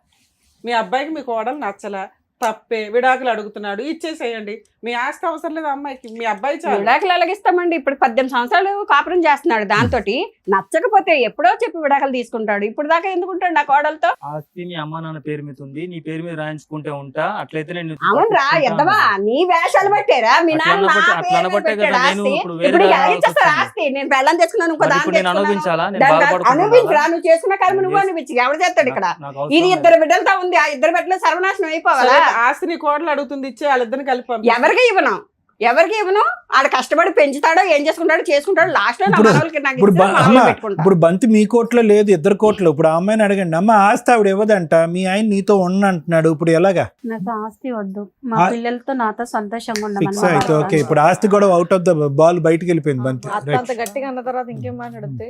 మీ అబ్బాయికి మీ కోడలు నచ్చలా, తప్పే, విడాకులు అడుగుతున్నాడు, ఇచ్చేసేయండి. మీ ఆస్తి అవసరం లేదు అమ్మాయికి, మీ అబ్బాయి చాలు. విడాకులు ఎలాగిస్తామండి? ఇప్పుడు 18 సంవత్సరాలు కాపురం చేస్తున్నాడు, దాంతో నచ్చకపోతే ఎప్పుడో చెప్పి విడాకులు తీసుకుంటాడు. ఇప్పుడు దాకా ఎందుకుంటాడు నా కోడలతో? ఆస్తి మీ అమ్మ నాన్న పేరు మీద ఉంది, నీ పేరు మీద రాయించుకుంటే ఉంటా, అట్లయితే నేను అవునరా ఎద్దవా, నీ వేషాలు పట్టారా? మీ నాన్న నా పేరు మీద పెట్టాడు ఆస్తి. ఇప్పుడు ఎలా ఇచ్చేస్తారు ఆస్తి? నేను పెళ్ళం తెచ్చుకున్నాను, ఇంకో దాన్ని అనుభవించరా? నువ్వు చేసుకున్న కర్మ నువ్వు అనిపించి ఎవరు చేస్తాడు ఇక్కడ? ఇది 2 బిడ్డలతో ఉంది, ఆ 2 బిడ్డలు సర్వనాశనం అయిపోవాలా? ఆస్తిని కోడలు అడుగుతుంది, ఇచ్చే వాళ్ళిద్దరిని కలిపి ఎవరికి ఇవ్వను. ఆడ కష్టపడి పెంచుతాడో ఏం చేసుకుంటాడో లాస్ట్ లో ఇప్పుడు బంతి మీ కోట్లో లేదు, 2 కోట్లు. ఇప్పుడు ఆ అమ్మాయిని అడగండి, అమ్మ ఆస్తి ఆవిడ ఇవ్వదంట, మీ ఆయన నీతో అంటున్నాడు, ఇప్పుడు ఎలాగా? నాకు ఆస్తి వద్దు, మా పిల్లలతో నాతో సంతోషంగా ఫిక్స్ అయితే ఓకే. ఇప్పుడు ఆస్తి కూడా అవుట్ ఆఫ్ ద బాల్ బయటకు వెళ్ళిపోయింది బంతి. అంత గట్టిగా అన్న తర్వాత ఇంకేం మాట్లాడితే?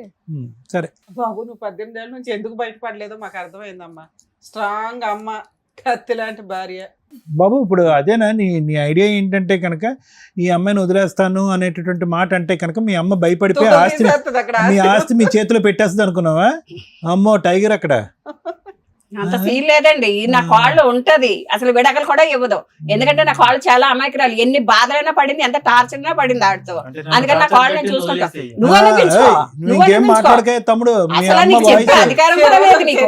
సరే బాబు, నువ్వు 18 ఏళ్ళ నుంచి ఎందుకు బయటపడలేదో మాకు అర్థమైందమ్మా. స్ట్రాంగ్ అమ్మ, కత్తి లాంటి భార్య. బాబు, ఇప్పుడు అదేనా నీ ఐడియా ఏంటంటే కనుక ఈ అమ్మాయిని వదిలేస్తాను అనేటటువంటి మాట అంటే కనుక మీ అమ్మ భయపడిపోయి మీ ఆస్తి మీ చేతిలో పెట్టేస్తుంది అనుకున్నావా? అమ్మో టైగర్ అక్కడ. అంత ఫీల్ లేదండి, నా కాళ్ళు ఉంటది, అసలు విడాకులు కూడా ఇవ్వదు. ఎందుకంటే నా కాళ్ళు చాలా అమాయకురాలు, ఎన్ని బాధలైనా పడింది, ఎంత టార్చర్ అయినా పడింది ఆడితో. అందుకని నా కాళ్ళు నేను చూసుకుంటా. నువ్వు అనిపించుకో, తమ్ముడు, అసలు నీకు చెప్పే అధికారం కూడా లేదు నీకు.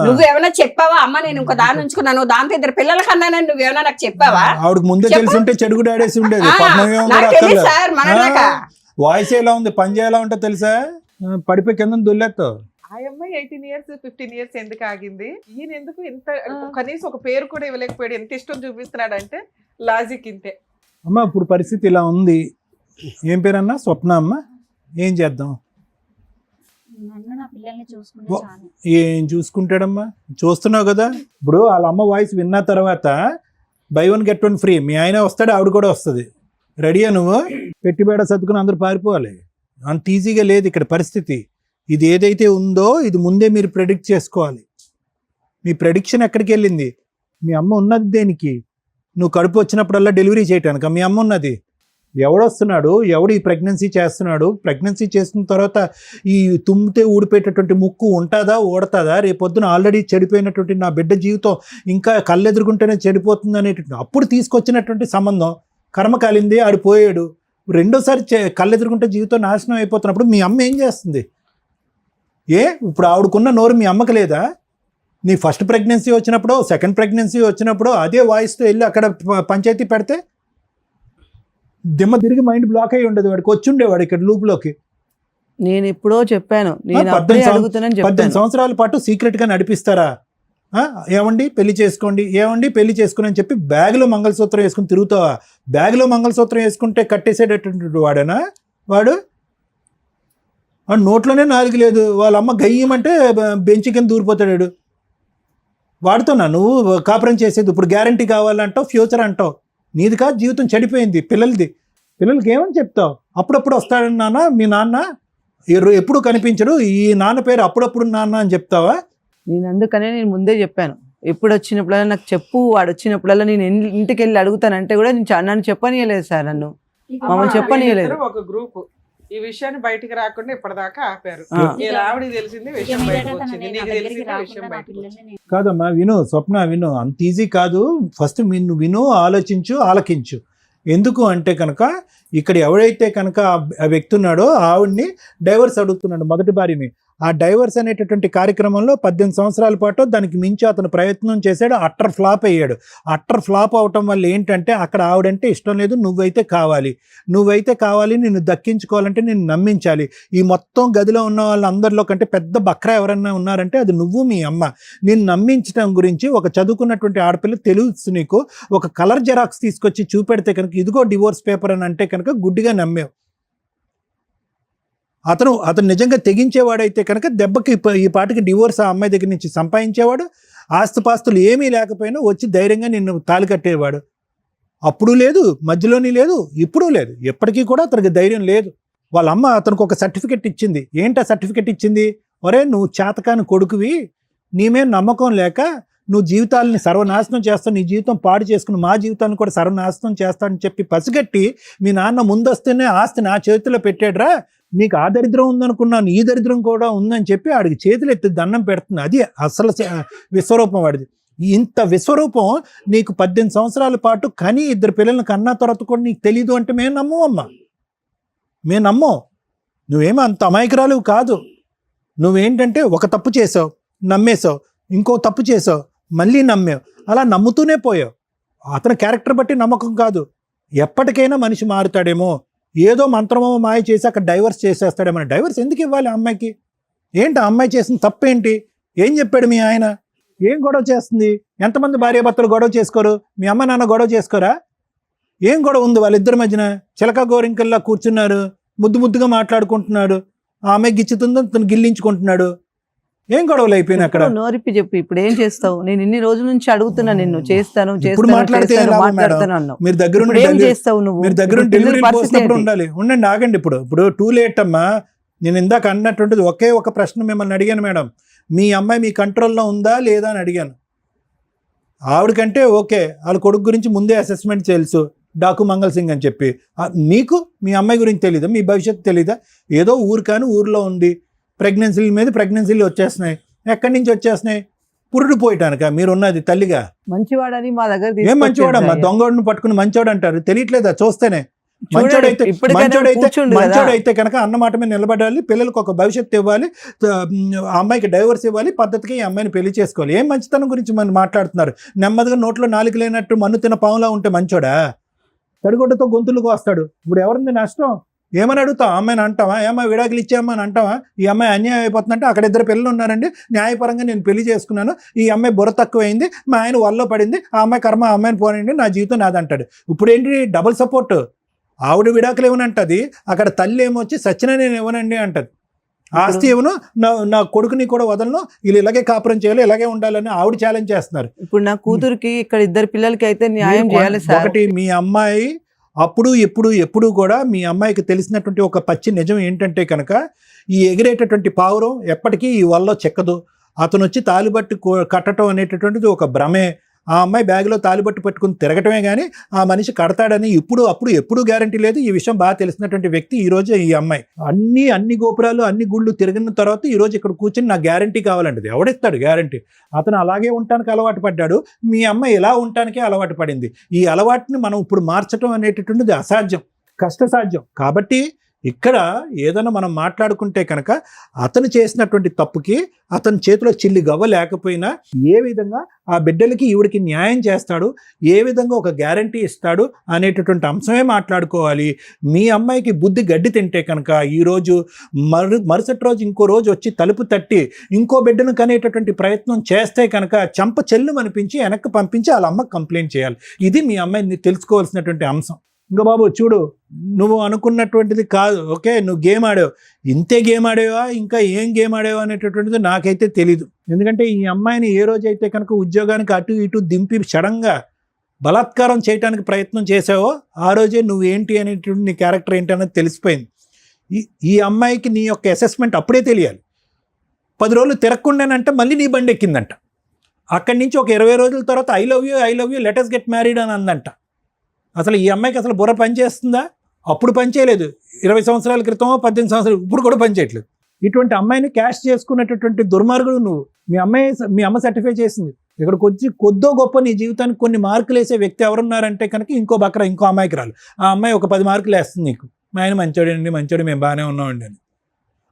నువ్వేమైనా చెప్పావా? అమ్మ నేను ఇంకో దాన్ని ఉంచుకున్నాను, దాంతో 2 పిల్లల కన్నా నువ్వేమైనా నాకు చెప్పావా? ఆవిడకి ముందే తెలిసి ఉంటే చెడుగు డాడేసి ఉండేది. సార్ మన వాయిస్ ఎలా ఉంది, పని చేయాలా ఉంటే తెలుసా? పడిపోయి కింద దొల్లేస్తావు. ఆ అమ్మాయి 18 years 15 years ఎందుకు ఆగింది? ఈయన ఎందుకు ఇంత కనీసం ఒక పేరు కూడా ఇవ్వలేకపోయాడు? ఎంత ఇష్టం చూపిస్తున్నాడు అంటే లాజిక్ ఇంతే. అమ్మ ఇప్పుడు పరిస్థితి ఇలా ఉంది. ఏం పేరన్నా? స్వప్న అమ్మ. ఏం చేద్దాం? ఏం చూసుకుంటాడమ్మా? చూస్తున్నావు కదా, ఇప్పుడు వాళ్ళ అమ్మ వాయిస్ విన్న తర్వాత buy 1 get 1 ఫ్రీ, మీ ఆయన వస్తాడు, ఆవిడ కూడా వస్తుంది. రెడీయా నువ్వు? పెట్టిబేడ సర్దుకుని అందరూ పారిపోవాలి. అంత ఈజీగా లేదు ఇక్కడ పరిస్థితి. ఇది ఏదైతే ఉందో ఇది ముందే మీరు ప్రెడిక్ట్ చేసుకోవాలి. మీ ప్రెడిక్షన్ ఎక్కడికి వెళ్ళింది? మీ అమ్మ ఉన్నది దేనికి? నువ్వు కడుపు వచ్చినప్పుడల్లా డెలివరీ చేయటానికి మీ అమ్మ ఉన్నది. ఎవడొస్తున్నాడు, ఎవడు ఈ ప్రెగ్నెన్సీ చేస్తున్నాడు, ప్రెగ్నెన్సీ చేసిన తర్వాత ఈ తుమ్మితే ఊడిపోయేటటువంటి ముక్కు ఉంటుందా ఊడతాదా, రేపొద్దున ఆల్రెడీ చెడిపోయినటువంటి నా బిడ్డ జీవితం ఇంకా కళ్ళెదురుకుంటేనే చెడిపోతుంది అనేటువంటి అప్పుడు తీసుకొచ్చినటువంటి సంబంధం కర్మ కాలింది, ఆడు పోయాడు. రెండోసారి కళ్ళెదురుకుంటే జీవితం నాశనం అయిపోతున్నప్పుడు మీ అమ్మ ఏం చేస్తుంది? ఇప్పుడు ఆవిడకున్న నోరు మీ అమ్మకి లేదా? నీ ఫస్ట్ ప్రెగ్నెన్సీ వచ్చినప్పుడు, సెకండ్ ప్రెగ్నెన్సీ వచ్చినప్పుడు అదే వాయిస్తో వెళ్ళి అక్కడ పంచాయతీ పెడితే దిమ్మ తిరిగి మైండ్ బ్లాక్ అయ్యి ఉండదు. వాడికి వచ్చుండేవాడు ఇక్కడ లూప్లోకి. నేను ఎప్పుడో చెప్పాను, నేను అప్పుడే అడుగుతానని చెప్పాను. 18 సంవత్సరాల పాటు సీక్రెట్గా నడిపిస్తారా? ఏమండి పెళ్లి చేసుకోండి, ఏమండి పెళ్లి చేసుకుని అని చెప్పి బ్యాగ్లో మంగళసూత్రం వేసుకుని తిరుగుతావా? బ్యాగ్లో మంగళసూత్రం వేసుకుంటే కట్టేసేటటువంటి వాడేనా వాడు? నోట్లోనే నాలుగు లేదు, వాళ్ళ అమ్మ గయ్యమంటే బెంచి కింద దూరిపోతాడు. వాడుతున్నా నువ్వు కాపురం చేసేది. ఇప్పుడు గ్యారంటీ కావాలంటావు, ఫ్యూచర్ అంటావు. నీది కాదు, జీవితం చెడిపోయింది పిల్లలది. పిల్లలకి ఏమని చెప్తావు? అప్పుడప్పుడు వస్తాడని నాన్న మీ నాన్న, ఎప్పుడు కనిపించడు, ఈ నాన్న పేరు అప్పుడప్పుడు నాన్న అని చెప్తావా? నేను అందుకనే నేను ముందే చెప్పాను, ఎప్పుడు వచ్చినప్పుడల్లా నాకు చెప్పు, వాడు వచ్చినప్పుడల్లా నేను ఇంటికి వెళ్ళి అడుగుతానంటే కూడా నన్ను చెప్పనీయలేదు సార్. మమ్మల్ని చెప్పనీయలేదు. ఒక గ్రూప్ ఈ విషయాన్ని బయటికి రాకుండా ఇప్పటిదాకా ఆపారు. ఆవిడకి తెలిసింది విషయం బయటకు వచ్చింది, నీకు తెలిసింది విషయం బయటకు వచ్చింది. కాదమ్మా విను, స్వప్న విను, అంత ఈజీ కాదు. ఫస్ట్ నిన్ను విను, ఆలోచించు, ఆలకించు. ఎందుకు అంటే కనుక ఇక్కడ ఎవడైతే కనుక ఆ వ్యక్తి ఉన్నాడో ఆవిడ్ని డైవర్స్ అడుగుతున్నాడు, మొదటి భార్యని. ఆ డైవర్స్ అనేటటువంటి కార్యక్రమంలో 18 సంవత్సరాల పాటు దానికి మించి అతను ప్రయత్నం చేశాడు. అట్టర్ ఫ్లాప్ అయ్యాడు. అట్టర్ ఫ్లాప్ అవటం వల్ల ఏంటంటే అక్కడ ఆవిడంటే ఇష్టం లేదు, నువ్వైతే కావాలి, నిన్ను దక్కించుకోవాలంటే నిన్ను నమ్మించాలి. ఈ మొత్తం గదిలో ఉన్న వాళ్ళందరిలో కంటే పెద్ద బక్రా ఎవరన్నా ఉన్నారంటే అది నువ్వు, మీ అమ్మ. నిన్ను నమ్మించడం గురించి ఒక చదువుకున్నటువంటి ఆడపిల్ల తెలుసు నీకు. ఒక కలర్ జెరాక్స్ తీసుకొచ్చి చూపెడితే కనుక ఇదిగో డివోర్స్ పేపర్ అని అంటే కనుక గుడ్డిగా నమ్మేవు. అతను నిజంగా తెగించేవాడైతే కనుక దెబ్బకి ఈ పాటికి డివోర్స్ ఆ అమ్మాయి దగ్గర నుంచి సంపాదించేవాడు. ఆస్తుపాస్తులు ఏమీ లేకపోయినా వచ్చి ధైర్యంగా నిన్ను తాళి కట్టేవాడు. అప్పుడు లేదు, మధ్యలోని లేదు, ఇప్పుడు లేదు, ఎప్పటికీ కూడా అతనికి ధైర్యం లేదు. వాళ్ళ అమ్మ అతనికి ఒక సర్టిఫికెట్ ఇచ్చింది. ఏంటి ఆ సర్టిఫికెట్ ఇచ్చింది? ఒరే నువ్వు చేతకాని కొడుకువి, నీ మీద నమ్మకం లేక నువ్వు జీవితాలని సర్వనాశనం చేస్తావు, నీ జీవితం పాడు చేసుకుని మా జీవితాన్ని కూడా సర్వనాశనం చేస్తానని చెప్పి పసిగట్టి మీ నాన్న ముందొస్తేనే ఆస్తి నా చేతిలో పెట్టాడురా, నీకు ఆ దరిద్రం ఉందనుకున్నాను, ఈ దరిద్రం కూడా ఉందని చెప్పి ఆడికి చేతులు ఎత్తి దండం పెడుతుంది. అది అసలు విశ్వరూపం వాడిది. ఇంత విశ్వరూపం నీకు 18 సంవత్సరాల పాటు కని 2 పిల్లల్ని కన్నా తర్వాత కూడా నీకు తెలీదు అంటే మేము నమ్మమ్మా, మేము నమ్మం. నువ్వేమో అంత అమాయకురాలు కాదు. నువ్వేంటంటే ఒక తప్పు చేసావు, నమ్మేశావు, ఇంకో తప్పు చేసావు, మళ్ళీ నమ్మావు, అలా నమ్ముతూనే పోయావు. అతని క్యారెక్టర్ బట్టి నమ్మకం కాదు. ఎప్పటికైనా మనిషి మారుతాడేమో, ఏదో మంత్రమో మాయ చేసి అక్కడ డైవర్స్ చేసేస్తాడేమో. డైవర్స్ ఎందుకు ఇవ్వాలి అమ్మాయికి? ఏంటి ఆ అమ్మాయి చేసిన తప్పేంటి? ఏం చెప్పాడు మీ ఆయన? ఏం గొడవ చేస్తుంది? ఎంతమంది భార్యాభర్తలు గొడవ చేసుకోరు? మీ అమ్మ నాన్న గొడవ చేసుకోరా? ఏం గొడవ ఉంది వాళ్ళిద్దరి మధ్యన? చిలక గోరింకల్లా కూర్చున్నారు, ముద్దుగా మాట్లాడుకుంటున్నాడు. ఆ అమ్మాయి గిచ్చుతుందో తను గిల్లించుకుంటున్నాడు. ఏం గొడవలు అయిపోయినాయి అక్కడ? నోరిప్పి చెప్పు, ఇప్పుడు ఏం చేస్తావు? నేను ఇన్ని రోజుల నుంచి అడుగుతున్నా, నిన్ను చేస్తాను మీరు దగ్గర ఉండాలి. ఉండండి, ఆగండి. ఇప్పుడు టూ లేట్ అమ్మా. నేను ఇందాక అన్నటువంటిది ఒకే ఒక ప్రశ్న మిమ్మల్ని అడిగాను మేడం, మీ అమ్మాయి మీ కంట్రోల్లో ఉందా లేదా అని అడిగాను. ఆవిడకంటే ఓకే, వాళ్ళ కొడుకు గురించి ముందే అసెస్మెంట్ తెలుసు, డాకు మంగళ సింగ్ అని చెప్పి. మీకు మీ అమ్మాయి గురించి తెలీదా? మీ భవిష్యత్తు తెలీదా? ఏదో ఊరు కానీ ఊర్లో ఉంది, ప్రెగ్నెన్సీల మీద ప్రెగ్నెన్సీలు వచ్చేస్తున్నాయి. ఎక్కడి నుంచి వచ్చేస్తున్నాయి? పురుడు పోయటానిక మీరున్నది తల్లిగా? మంచివాడని మా దగ్గర ఏం మంచివాడమ్మా? దొంగోడిని పట్టుకుని మంచివాడు అంటారు, తెలియట్లేదా? చూస్తేనే మంచోడైతే కనుక అన్నమాట మీద నిలబడాలి, పిల్లలకు ఒక భవిష్యత్తు ఇవ్వాలి, అమ్మాయికి డైవర్స్ ఇవ్వాలి, పద్ధతికి ఈ అమ్మాయిని పెళ్లి చేసుకోవాలి. ఏం మంచితనం గురించి మనం మాట్లాడుతున్నారు? నెమ్మదిగా నోట్లో నాలుగు లేనట్టు మన్ను తిన పాములా ఉంటే మంచోడా? తడిగొడ్డతో గొంతులకు వస్తాడు. ఇప్పుడు ఎవరింది నష్టం? ఏమని అడుగుతావు? అమ్మాయిని అంటావా? ఏమన్నా విడాకులు ఇచ్చామని అంటావా? ఈ అమ్మాయి అన్యాయం అయిపోతుందంటే అక్కడ 2 పిల్లలు ఉన్నారండి, న్యాయపరంగా నేను పెళ్లి చేసుకున్నాను, ఈ అమ్మాయి బుర్ర తక్కువైంది, మా ఆయన వల్ల పడింది, ఆ అమ్మాయి కర్మ, ఆ అమ్మాయిని పోనండి, నా జీవితం నాదంటాడు. ఇప్పుడు ఏంటి డబుల్ సపోర్ట్? ఆవిడ విడాకులు ఇవ్వనంటది, అక్కడ తల్లి ఏమొచ్చి సచిన నేను ఇవ్వనండి అంటది. ఆస్తి ఇవ్వను, నా కొడుకుని కూడా వదలను, వీళ్ళు ఇలాగే కాపురం చేయాలి, ఇలాగే ఉండాలని ఆవిడ ఛాలెంజ్ చేస్తున్నారు. ఇప్పుడు నా కూతురికి ఇక్కడ 2 పిల్లలకి అయితే న్యాయం చేయాలి సార్. ఒకటి, మీ అమ్మాయి అప్పుడు ఎప్పుడు కూడా మీ అమ్మాయికి తెలిసినటువంటి ఒక పచ్చి నిజం ఏంటంటే కనుక ఈ ఎగిరేటటువంటి పావురం ఎప్పటికీ ఈ వల్ల చెక్కదు. అతను వచ్చి తాలిబట్టు కట్టడం అనేటటువంటిది ఒక భ్రమే. ఆ అమ్మాయి బ్యాగ్లో తాలిబట్టు పట్టుకుని తిరగటమే కానీ ఆ మనిషి కడతాడని ఎప్పుడు గ్యారంటీ లేదు. ఈ విషయం బాగా తెలిసినటువంటి వ్యక్తి ఈ రోజు ఈ అమ్మాయి. అన్ని గోపురాలు అన్ని గుళ్ళు తిరిగిన తర్వాత ఈ రోజు ఇక్కడ కూర్చొని నాకు గ్యారంటీ కావాలంటది. ఎవడిస్తాడు గ్యారంటీ? అతను అలాగే ఉండటానికి అలవాటు పడ్డాడు. మీ అమ్మాయి ఇలా ఉండటానికే అలవాటు పడింది. ఈ అలవాటుని మనం ఇప్పుడు మార్చడం అనేటటువంటిది అసాధ్యం, కష్టసాధ్యం. కాబట్టి ఇక్కడ ఏదైనా మనం మాట్లాడుకుంటే కనుక అతను చేసినటువంటి తప్పుకి అతని చేతిలో చిల్లి గవ్వ లేకపోయినా ఏ విధంగా ఆ బిడ్డలకి ఈవిడికి న్యాయం చేస్తాడు, ఏ విధంగా ఒక గ్యారంటీ ఇస్తాడు అనేటటువంటి అంశమే మాట్లాడుకోవాలి. మీ అమ్మాయికి బుద్ధి గడ్డి తింటే కనుక ఈరోజు మరుసటి రోజు ఇంకో రోజు వచ్చి తలుపు తట్టి ఇంకో బిడ్డను కనేటటువంటి ప్రయత్నం చేస్తే కనుక చెంప చెల్లు అనిపించి వెనక్కి పంపించి వాళ్ళ అమ్మకి కంప్లైంట్ చేయాలి. ఇది మీ అమ్మాయిని తెలుసుకోవాల్సినటువంటి అంశం. ఇంకా బాబు చూడు, నువ్వు అనుకున్నటువంటిది కాదు. ఓకే, నువ్వు గేమ్ ఆడావు, ఇంతే గేమ్ ఆడేవా, ఇంకా ఏం గేమ్ ఆడేవా అనేటటువంటిది నాకైతే తెలీదు. ఎందుకంటే ఈ అమ్మాయిని ఏ రోజైతే కనుక ఉద్యోగానికి అటు ఇటు దింపి సడన్గా బలాత్కారం చేయడానికి ప్రయత్నం చేసావో ఆ రోజే నువ్వు ఏంటి అనేటువంటి నీ క్యారెక్టర్ ఏంటి అనేది తెలిసిపోయింది. ఈ అమ్మాయికి నీ యొక్క అసెస్మెంట్ అప్పుడే తెలియాలి. 10 రోజులు తిరగకుండానంటే మళ్ళీ నీ బండి ఎక్కిందంట. అక్కడి నుంచి ఒక 20 రోజుల తర్వాత I love you let us get married అని అందంట. అసలు ఈ అమ్మాయికి అసలు బుర్ర పనిచేస్తుందా? అప్పుడు పనిచేయలేదు. 20 సంవత్సరాల క్రితం 18 సంవత్సరాలు ఇప్పుడు కూడా పనిచేయట్లేదు. ఇటువంటి అమ్మాయిని క్యాష్ చేసుకునేటటువంటి దుర్మార్గుడు నువ్వు. మీ అమ్మ సర్టిఫై చేసింది. ఇక్కడికి వచ్చి కొద్దో గొప్ప నీ జీవితానికి కొన్ని మార్కులు వేసే వ్యక్తి ఎవరున్నారంటే కనుక ఇంకో అమ్మాయికి రాలు. ఆ అమ్మాయి ఒక 10 మార్కులు వేస్తుంది నీకు. మా ఆయన మంచోడు మేము బాగానే ఉన్నామండి అని.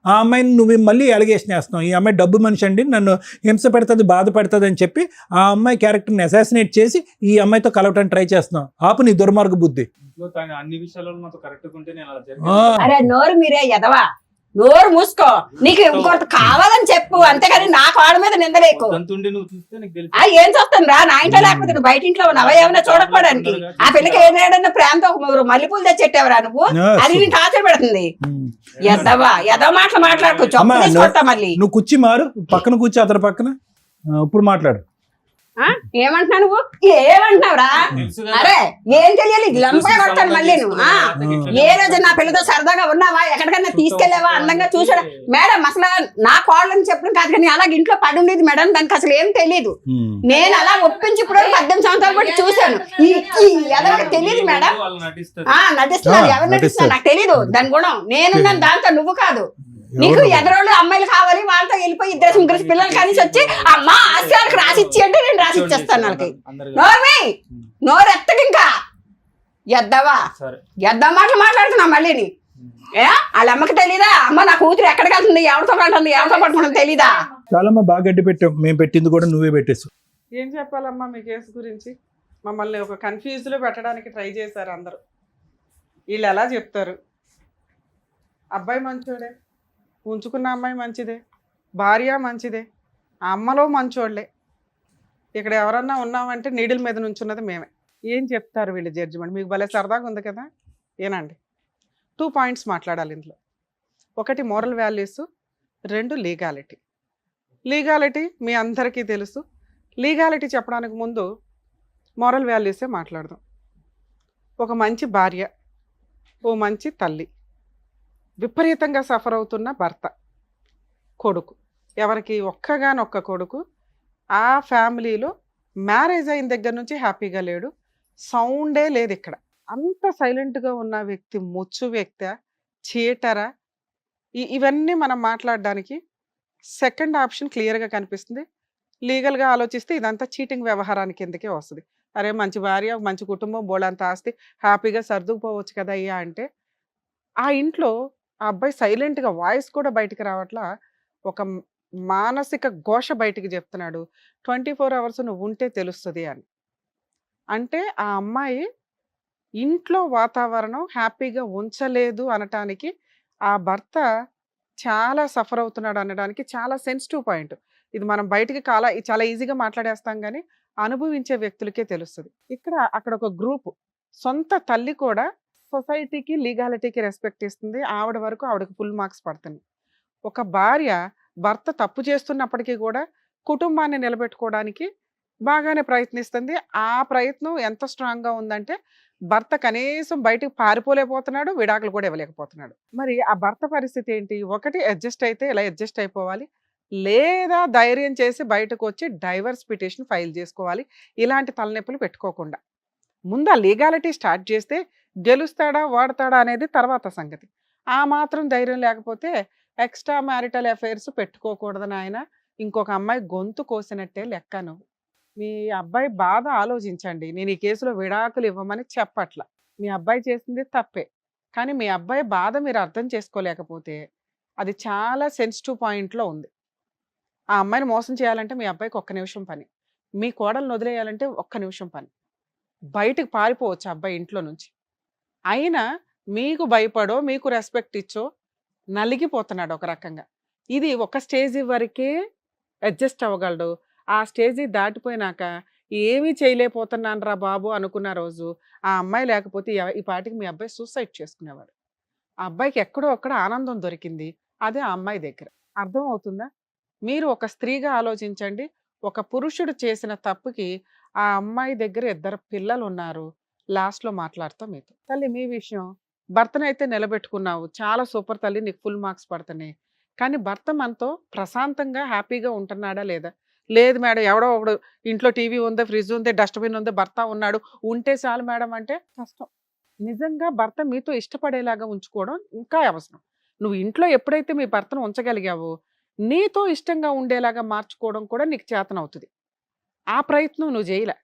ఆ అమ్మాయిని నువ్వు మళ్ళీ అలిగేషన్ వేస్తున్నావు. ఈ అమ్మాయి డబ్బు మనిషి అండి, నన్ను హింస పెడుతుంది, బాధ పెడుతుంది అని చెప్పి ఆ అమ్మాయి క్యారెక్టర్ని అసాసినేట్ చేసి ఈ అమ్మాయితో కలవటానికి ట్రై చేస్తున్నావు. ఆపు నీ దుర్మార్గ బుద్ధి. అన్ని విషయాల్లో నాతో కరెక్ట్ ఉంటే నేను అలా ఆ, జరిగింది. అరే నోరు మీరే ఎదవా, నోరు మూసుకో. నీకు ఇంకోటి కావాలని చెప్పు, అంతేగాని నా కాళ్ళ మీద నిందలేకు. తంతుండి నువ్వు చూస్తే నీకు తెలుసు. ఏం చూస్తాను రా, నా ఇంట్లో లేకపోతే నువ్వు బయట ఇంట్లో ఉన్నావా ఏమైనా చూడకపోవడానికి? ఆ పిల్లకి ఏదైనా ప్రేమతో ఒక మల్లెపూలు తెచ్చెట్టావరా నువ్వు? అది నేను టార్చర్ పెడుతుంది. ఎదవ మాటలు మాట్లాడుకో, అమ్మా, చెప్పు తీసుకొస్తా మళ్ళీ. నువ్వు కూర్చి మారు, పక్కన కూర్చో అతని పక్కన. ఇప్పుడు మాట్లాడు. ఏమంటున్నా నువ్వు? ఏమంటున్నావురా? తెలుసు కదా. అరే ఏం తెలియాలి, లంపగా కొడతాను మళ్ళీ నువ్వు. ఏ రోజు నా పిల్లతో సరదాగా ఉన్నావా, ఎక్కడికైనా తీసుకెళ్లావా, అందంగా చూసాడా? మేడం అసలు నా కోళ్ళని చెప్పడం కాదు, కానీ అలాగే ఇంట్లో పడి ఉండేది మేడం, దానికి అసలు ఏం తెలియదు. నేను అలా ఒప్పించి ఇప్పుడు 18 సంవత్సరాలు బట్టి చూశాను. ఎవరికి తెలియదు మేడం. వాళ్ళు నటిస్తారు. నటిస్తున్నారు, ఎవరు నటిస్తున్నారు నాకు తెలీదు. దాని గుణం నేనున్నాను, దాంతో నువ్వు కాదు. నీకు ఎదరోళ్ళు అమ్మాయిలు కావాలి, వాళ్ళతో వెళ్ళిపోయి 2 పిల్లలు కలిసి వచ్చి అమ్మ ఆశయాలకు రాసిచ్చి అంటే నేను రాసిచ్చేస్తాను వాళ్ళకి. నోర్మి నోరు ఎత్తకి ఇంకా ఎద్దవా సరే. ఎద్దా మాటలు మాట్లాడుతున్నా మళ్ళీ నీ. వాళ్ళ అమ్మకి తెలీదా అమ్మ నా కూతురు ఎక్కడికి వెళ్తుంది, ఎవరితో పడుతుంది, ఎవరితో పడుకుంటుంది తెలీదా? చాలమ్మా, బాగా గడ్డి పెట్టావు. మేము పెట్టింది కూడా నువ్వే పెట్టేసు. ఏం చెప్పాలమ్మా మీ కేసు గురించి? మమ్మల్ని ఒక కన్ఫ్యూజ్లో పెట్టడానికి ట్రై చేశారు అందరూ. వీళ్ళు ఎలా చెప్తారు? అబ్బాయి మంచోడే, ఉంచుకున్న అమ్మాయి మంచిదే, భార్య మంచిదే, ఆ అమ్మలో మంచోళ్ళే. ఇక్కడ ఎవరన్నా ఉన్నామంటే నీడిల్ మీద నుంచున్నది మేమే. ఏం చెప్తారు వీళ్ళు జడ్జిమెంట్? మీకు భలే సరదాగా ఉంది కదా. ఏనండి, 2 పాయింట్స్ మాట్లాడాలి ఇందులో. 1 మోరల్ వాల్యూస్, 2 లీగాలిటీ. లీగాలిటీ మీ అందరికీ తెలుసు. లీగాలిటీ చెప్పడానికి ముందు మోరల్ వాల్యూసే మాట్లాడదాం. ఒక మంచి భార్య, ఓ మంచి తల్లి, విపరీతంగా సఫర్ అవుతున్న భర్త, కొడుకు, ఎవరికి ఒక్కగానొక్క కొడుకు, ఆ ఫ్యామిలీలో మ్యారేజ్ అయిన దగ్గర నుంచి హ్యాపీగా లేడు, సౌండే లేదు ఇక్కడ. అంత సైలెంట్గా ఉన్న వ్యక్తి ముచ్చు వ్యక్తి, చీటరా? ఇవన్నీ మనం మాట్లాడడానికి సెకండ్ ఆప్షన్ క్లియర్గా కనిపిస్తుంది. లీగల్గా ఆలోచిస్తే ఇదంతా చీటింగ్ వ్యవహారానికి కిందకే వస్తుంది. అరే మంచి భార్య, మంచి కుటుంబం, బోళ్ళంత ఆస్తి, హ్యాపీగా సర్దుకుపోవచ్చు కదా అయ్యా అంటే, ఆ ఇంట్లో ఆ అబ్బాయి సైలెంట్గా, వాయిస్ కూడా బయటికి రావట్లా, ఒక మానసిక ఘోష బయటికి చెప్తున్నాడు. 24 అవర్స్ నువ్వు ఉంటే తెలుస్తుంది అని. అంటే ఆ అమ్మాయి ఇంట్లో వాతావరణం హ్యాపీగా ఉంచలేదు అనటానికి, ఆ భర్త చాలా సఫర్ అవుతున్నాడు అనడానికి చాలా సెన్సిటివ్ పాయింట్. ఇది మనం బయటికి చాలా ఈజీగా మాట్లాడేస్తాం, కానీ అనుభవించే వ్యక్తులకే తెలుస్తుంది. అక్కడ ఒక గ్రూప్, సొంత తల్లి కూడా సొసైటీకి, లీగాలిటీకి రెస్పెక్ట్ ఇస్తుంది. ఆవిడ వరకు ఆవిడకి ఫుల్ మార్క్స్ పడుతుంది. ఒక భార్య భర్త తప్పు చేస్తున్నప్పటికీ కూడా కుటుంబాన్ని నిలబెట్టుకోవడానికి బాగానే ప్రయత్నిస్తుంది. ఆ ప్రయత్నం ఎంత స్ట్రాంగ్గా ఉందంటే, భర్త కనీసం బయటికి పారిపోలేకపోతున్నాడు, విడాకులు కూడా ఇవ్వలేకపోతున్నాడు. మరి ఆ భర్త పరిస్థితి ఏంటి? ఒకటి అడ్జస్ట్ అయితే ఇలా అడ్జస్ట్ అయిపోవాలి, లేదా ధైర్యం చేసి బయటకు వచ్చి డైవర్స్ పిటిషన్ ఫైల్ చేసుకోవాలి. ఇలాంటి తలనొప్పులు పెట్టుకోకుండా ముందు ఆ లీగాలిటీ స్టార్ట్ చేస్తే గెలుస్తాడా వాడతాడా అనేది తర్వాత సంగతి. ఆ మాత్రం ధైర్యం లేకపోతే ఎక్స్ట్రా మ్యారిటల్ అఫైర్స్ పెట్టుకోకూడదని ఆయన ఇంకొక అమ్మాయి గొంతు కోసినట్టే లెక్క. నువ్వు మీ అబ్బాయి బాధ ఆలోచించండి. నేను ఈ కేసులో విడాకులు ఇవ్వమని చెప్పట్ల. మీ అబ్బాయి చేసింది తప్పే, కానీ మీ అబ్బాయి బాధ మీరు అర్థం చేసుకోలేకపోతే అది చాలా సెన్సిటివ్ పాయింట్లో ఉంది. ఆ అమ్మాయిని మోసం చేయాలంటే మీ అబ్బాయికి ఒక్క నిమిషం పని, మీ కోడలను వదిలేయాలంటే ఒక్క నిమిషం పని. బయటకు పారిపోవచ్చు ఆ అబ్బాయి ఇంట్లో నుంచి. అయినా మీకు భయపడో మీకు రెస్పెక్ట్ ఇచ్చో నలిగిపోతున్నాడు ఒక రకంగా. ఇది ఒక స్టేజ్ వరకే అడ్జస్ట్ అవ్వగలడు. ఆ స్టేజీ దాటిపోయినాక ఏమీ చేయలేకపోతున్నాను రా బాబు అనుకున్న రోజు ఆ అమ్మాయి లేకపోతే ఈ పాటికి మీ అబ్బాయి సూసైడ్ చేసుకునేవాడు. ఆ అబ్బాయికి ఎక్కడో ఒక్కడ ఆనందం దొరికింది, అదే ఆ అమ్మాయి దగ్గర. అర్థం అవుతుందా? మీరు ఒక స్త్రీగా ఆలోచించండి. ఒక పురుషుడు చేసిన తప్పుకి ఆ అమ్మాయి దగ్గర 2 పిల్లలు ఉన్నారు. లాస్ట్లో మాట్లాడతాం మీతో. తల్లి మీ విషయం, భర్తనైతే నిలబెట్టుకున్నావు, చాలా సూపర్ తల్లి, నీకు ఫుల్ మార్క్స్ పడుతున్నాయి. కానీ భర్త మనతో ప్రశాంతంగా హ్యాపీగా ఉంటున్నాడా లేదా? లేదు మేడం, ఎవడో ఒకడు ఇంట్లో టీవీ ఉంది, ఫ్రిడ్జ్ ఉంది, డస్ట్బిన్ ఉంది, భర్త ఉన్నాడు, ఉంటే చాలు మేడం అంటే కష్టం. నిజంగా భర్త మీతో ఇష్టపడేలాగా ఉంచుకోవడం ఇంకా అవసరం. నువ్వు ఇంట్లో ఎప్పుడైతే మీ భర్తను ఉంచగలిగావో నీతో ఇష్టంగా ఉండేలాగా మార్చుకోవడం కూడా నీకు చేతనవుతుంది. ఆ ప్రయత్నం నువ్వు చేయలే.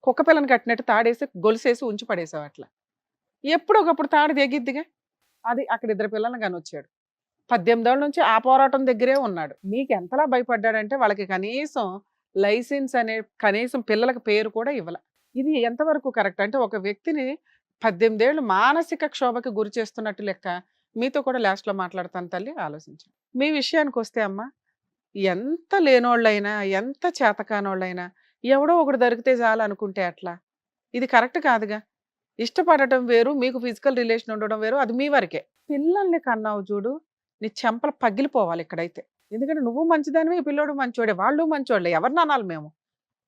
కుక్క పిల్లని కట్టినట్టు తాడేసి గొలుసేసి ఉంచి పడేసావు అట్లా. ఎప్పుడో ఒకప్పుడు తాడు తెగిద్దిగా. అది అక్కడ 2 పిల్లల్ని కానీ వచ్చాడు. 18 ఏళ్ళ నుంచి ఆ పోరాటం దగ్గరే ఉన్నాడు. మీకు ఎంతలా భయపడ్డాడంటే వాళ్ళకి కనీసం లైసెన్స్ అనే కనీసం పిల్లలకి పేరు కూడా ఇవ్వాల. ఇది ఎంతవరకు కరెక్ట్? అంటే ఒక వ్యక్తిని 18 ఏళ్ళు మానసిక క్షోభకి గురి చేస్తున్నట్టు లెక్క. మీతో కూడా లాస్ట్లో మాట్లాడతాను తల్లి, ఆలోచించండి. మీ విషయానికి వస్తే అమ్మ, ఎంత లేనోళ్ళైనా ఎంత చేతకానోళ్ళైనా ఎవడో ఒకడు దొరికితే చాలు అనుకుంటే అట్లా ఇది కరెక్ట్ కాదుగా. ఇష్టపడటం వేరు, మీకు ఫిజికల్ రిలేషన్ ఉండడం వేరు, అది మీ వరకే. పిల్లల్ని కన్నావు చూడు, నీ చెంపలు పగిలిపోవాలి ఇక్కడైతే. ఎందుకంటే నువ్వు మంచిదానివి, ఈ పిల్లోడు మంచోడే, వాళ్ళు మంచోళ్ళే. ఎవరిని అనాలి మేము?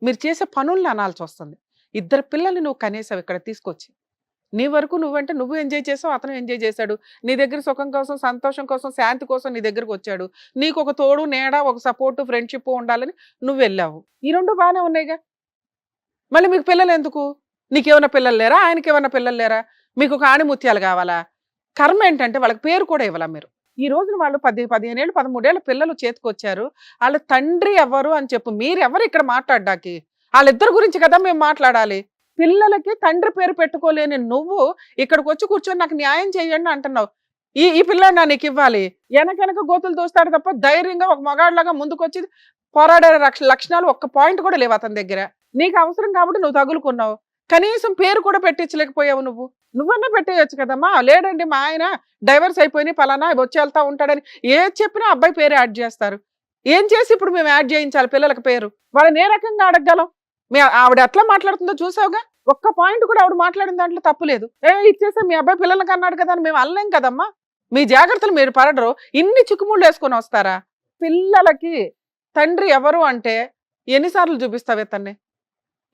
మీరు చేసే పనుల్ని అనాల్సి వస్తుంది. 2 పిల్లల్ని నువ్వు కనేసావు ఇక్కడ తీసుకొచ్చి. నీ వరకు నువ్వంటే నువ్వు ఎంజాయ్ చేసావు, అతను ఎంజాయ్ చేశాడు. నీ దగ్గర సుఖం కోసం, సంతోషం కోసం, శాంతి కోసం నీ దగ్గరకు వచ్చాడు. నీకు ఒక తోడు నీడ, ఒక సపోర్టు, ఫ్రెండ్షిప్ ఉండాలని నువ్వు వెళ్ళావు. ఈ 2 బాగానే ఉన్నాయిగా. మళ్ళీ మీకు పిల్లలు ఎందుకు? నీకేమన్నా పిల్లలు లేరా? ఆయనకి ఏమన్నా పిల్లలు లేరా? మీకు ఒక ఆణిముత్యాలు కావాలా? కర్మ ఏంటంటే వాళ్ళకి పేరు కూడా ఇవ్వాలా మీరు? ఈ రోజున వాళ్ళు 15 ఏళ్ళు 13 ఏళ్ళ పిల్లలు చేతికొచ్చారు. వాళ్ళ తండ్రి ఎవరు అని చెప్పు. మీరెవరు ఇక్కడ మాట్లాడ్డాకి? వాళ్ళిద్దరి గురించి కదా మేము మాట్లాడాలి. పిల్లలకి తండ్రి పేరు పెట్టుకోలేని నువ్వు ఇక్కడికి వచ్చి కూర్చొని నాకు న్యాయం చేయండి అంటున్నావు. ఈ పిల్లాడిని నీకు ఇవ్వాలి. వెనక గోతులు దోస్తాడు తప్ప ధైర్యంగా ఒక మగాడిలాగా ముందుకొచ్చి పోరాడే లక్షణాలు ఒక్క పాయింట్ కూడా లేవు అతని దగ్గర. నీకు అవసరం కాబట్టి నువ్వు తగులుకున్నావు. కనీసం పేరు కూడా పెట్టించలేకపోయావు. నువ్వన్నా పెట్టేయచ్చు కదమ్మా. లేడండి మా ఆయన డైవర్స్ అయిపోయినాయి, పలానా వచ్చి వెళ్తా ఉంటాడని ఏది చెప్పినా అబ్బాయి పేరు యాడ్ చేస్తారు. ఏం చేసి ఇప్పుడు మేము యాడ్ చేయించాలి పిల్లలకి పేరు? వాళ్ళని ఏ రకంగా అడగగలం? ఆవిడ ఎట్లా మాట్లాడుతుందో చూసావుగా. ఒక్క పాయింట్ కూడా ఆవిడ మాట్లాడిన దాంట్లో తప్పులేదు. ఇచ్చేసా మీ అబ్బాయి పిల్లలకి అన్నాడు కదా అని మేము అనలేం కదమ్మా. మీ జాగ్రత్తలు మీరు పడరు. ఇన్ని చిక్కుముళ్ళు వేసుకొని వస్తారా? పిల్లలకి తండ్రి ఎవరు అంటే ఎన్నిసార్లు చూపిస్తావే తన్నే?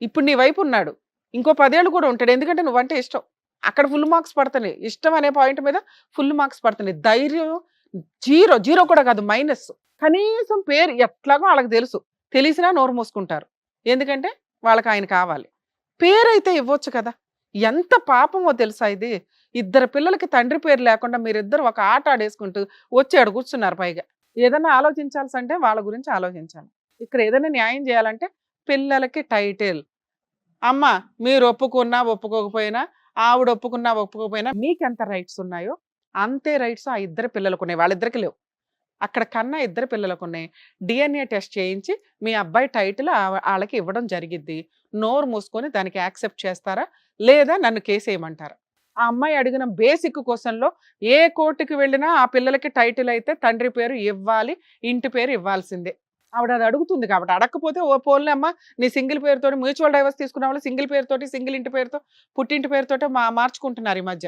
ఇప్పుడు నీ వైపు ఉన్నాడు, ఇంకో 10 ఏళ్ళు కూడా ఉంటాడు. ఎందుకంటే నువ్వంటే ఇష్టం. అక్కడ ఫుల్ మార్క్స్ పడుతున్నాయి. ఇష్టం అనే పాయింట్ మీద ఫుల్ మార్క్స్ పడుతున్నాయి. ధైర్యం జీరో కూడా కాదు, మైనస్. కనీసం పేరు ఎట్లాగో వాళ్ళకి తెలుసు. తెలిసినా నోరు మూసుకుంటారు. ఎందుకంటే వాళ్ళకి ఆయన కావాలి. పేరైతే ఇవ్వచ్చు కదా. ఎంత పాపమో తెలుసా ఇది? 2 పిల్లలకి తండ్రి పేరు లేకుండా మీరిద్దరు ఒక ఆట ఆడేసుకుంటూ వచ్చి ఆడ కూర్చున్నారు. పైగా ఏదైనా ఆలోచించాల్సి అంటే వాళ్ళ గురించి ఆలోచించాలి. ఇక్కడ ఏదైనా న్యాయం చేయాలంటే పిల్లలకి టైటిల్. అమ్మ మీరు ఒప్పుకున్నా ఒప్పుకోకపోయినా, ఆవిడ ఒప్పుకున్నా ఒప్పుకోకపోయినా మీకెంత రైట్స్ ఉన్నాయో అంతే రైట్స్ ఆ 2 పిల్లలకు ఉన్నాయి. వాళ్ళిద్దరికి లేవు. అక్కడ కన్నా 2 పిల్లలకు ఉన్నాయి. DNA టెస్ట్ చేయించి మీ అబ్బాయి టైటిల్ వాళ్ళకి ఇవ్వడం జరిగిద్ది. నోరు మూసుకొని దానికి యాక్సెప్ట్ చేస్తారా లేదా నన్ను కేసు వేయమంటారా? ఆ అమ్మాయి అడిగిన బేసిక్ క్వశ్చన్లో ఏ కోర్టుకి వెళ్ళినా ఆ పిల్లలకి టైటిల్ అయితే తండ్రి పేరు ఇవ్వాలి, ఇంటి పేరు ఇవ్వాల్సిందే. ఆవిడ అది అడుగుతుంది కాబట్టి. అడగకపోతే ఓ పోన్లే అమ్మ నీ సింగిల్ పేరుతో, మ్యూచువల్ డైవర్స్ తీసుకున్న వాళ్ళు సింగిల్ పేరుతోటి, సింగిల్ ఇంటి పేరుతో, పుట్టింటి పేరుతో మార్చుకుంటున్నారు ఈ మధ్య.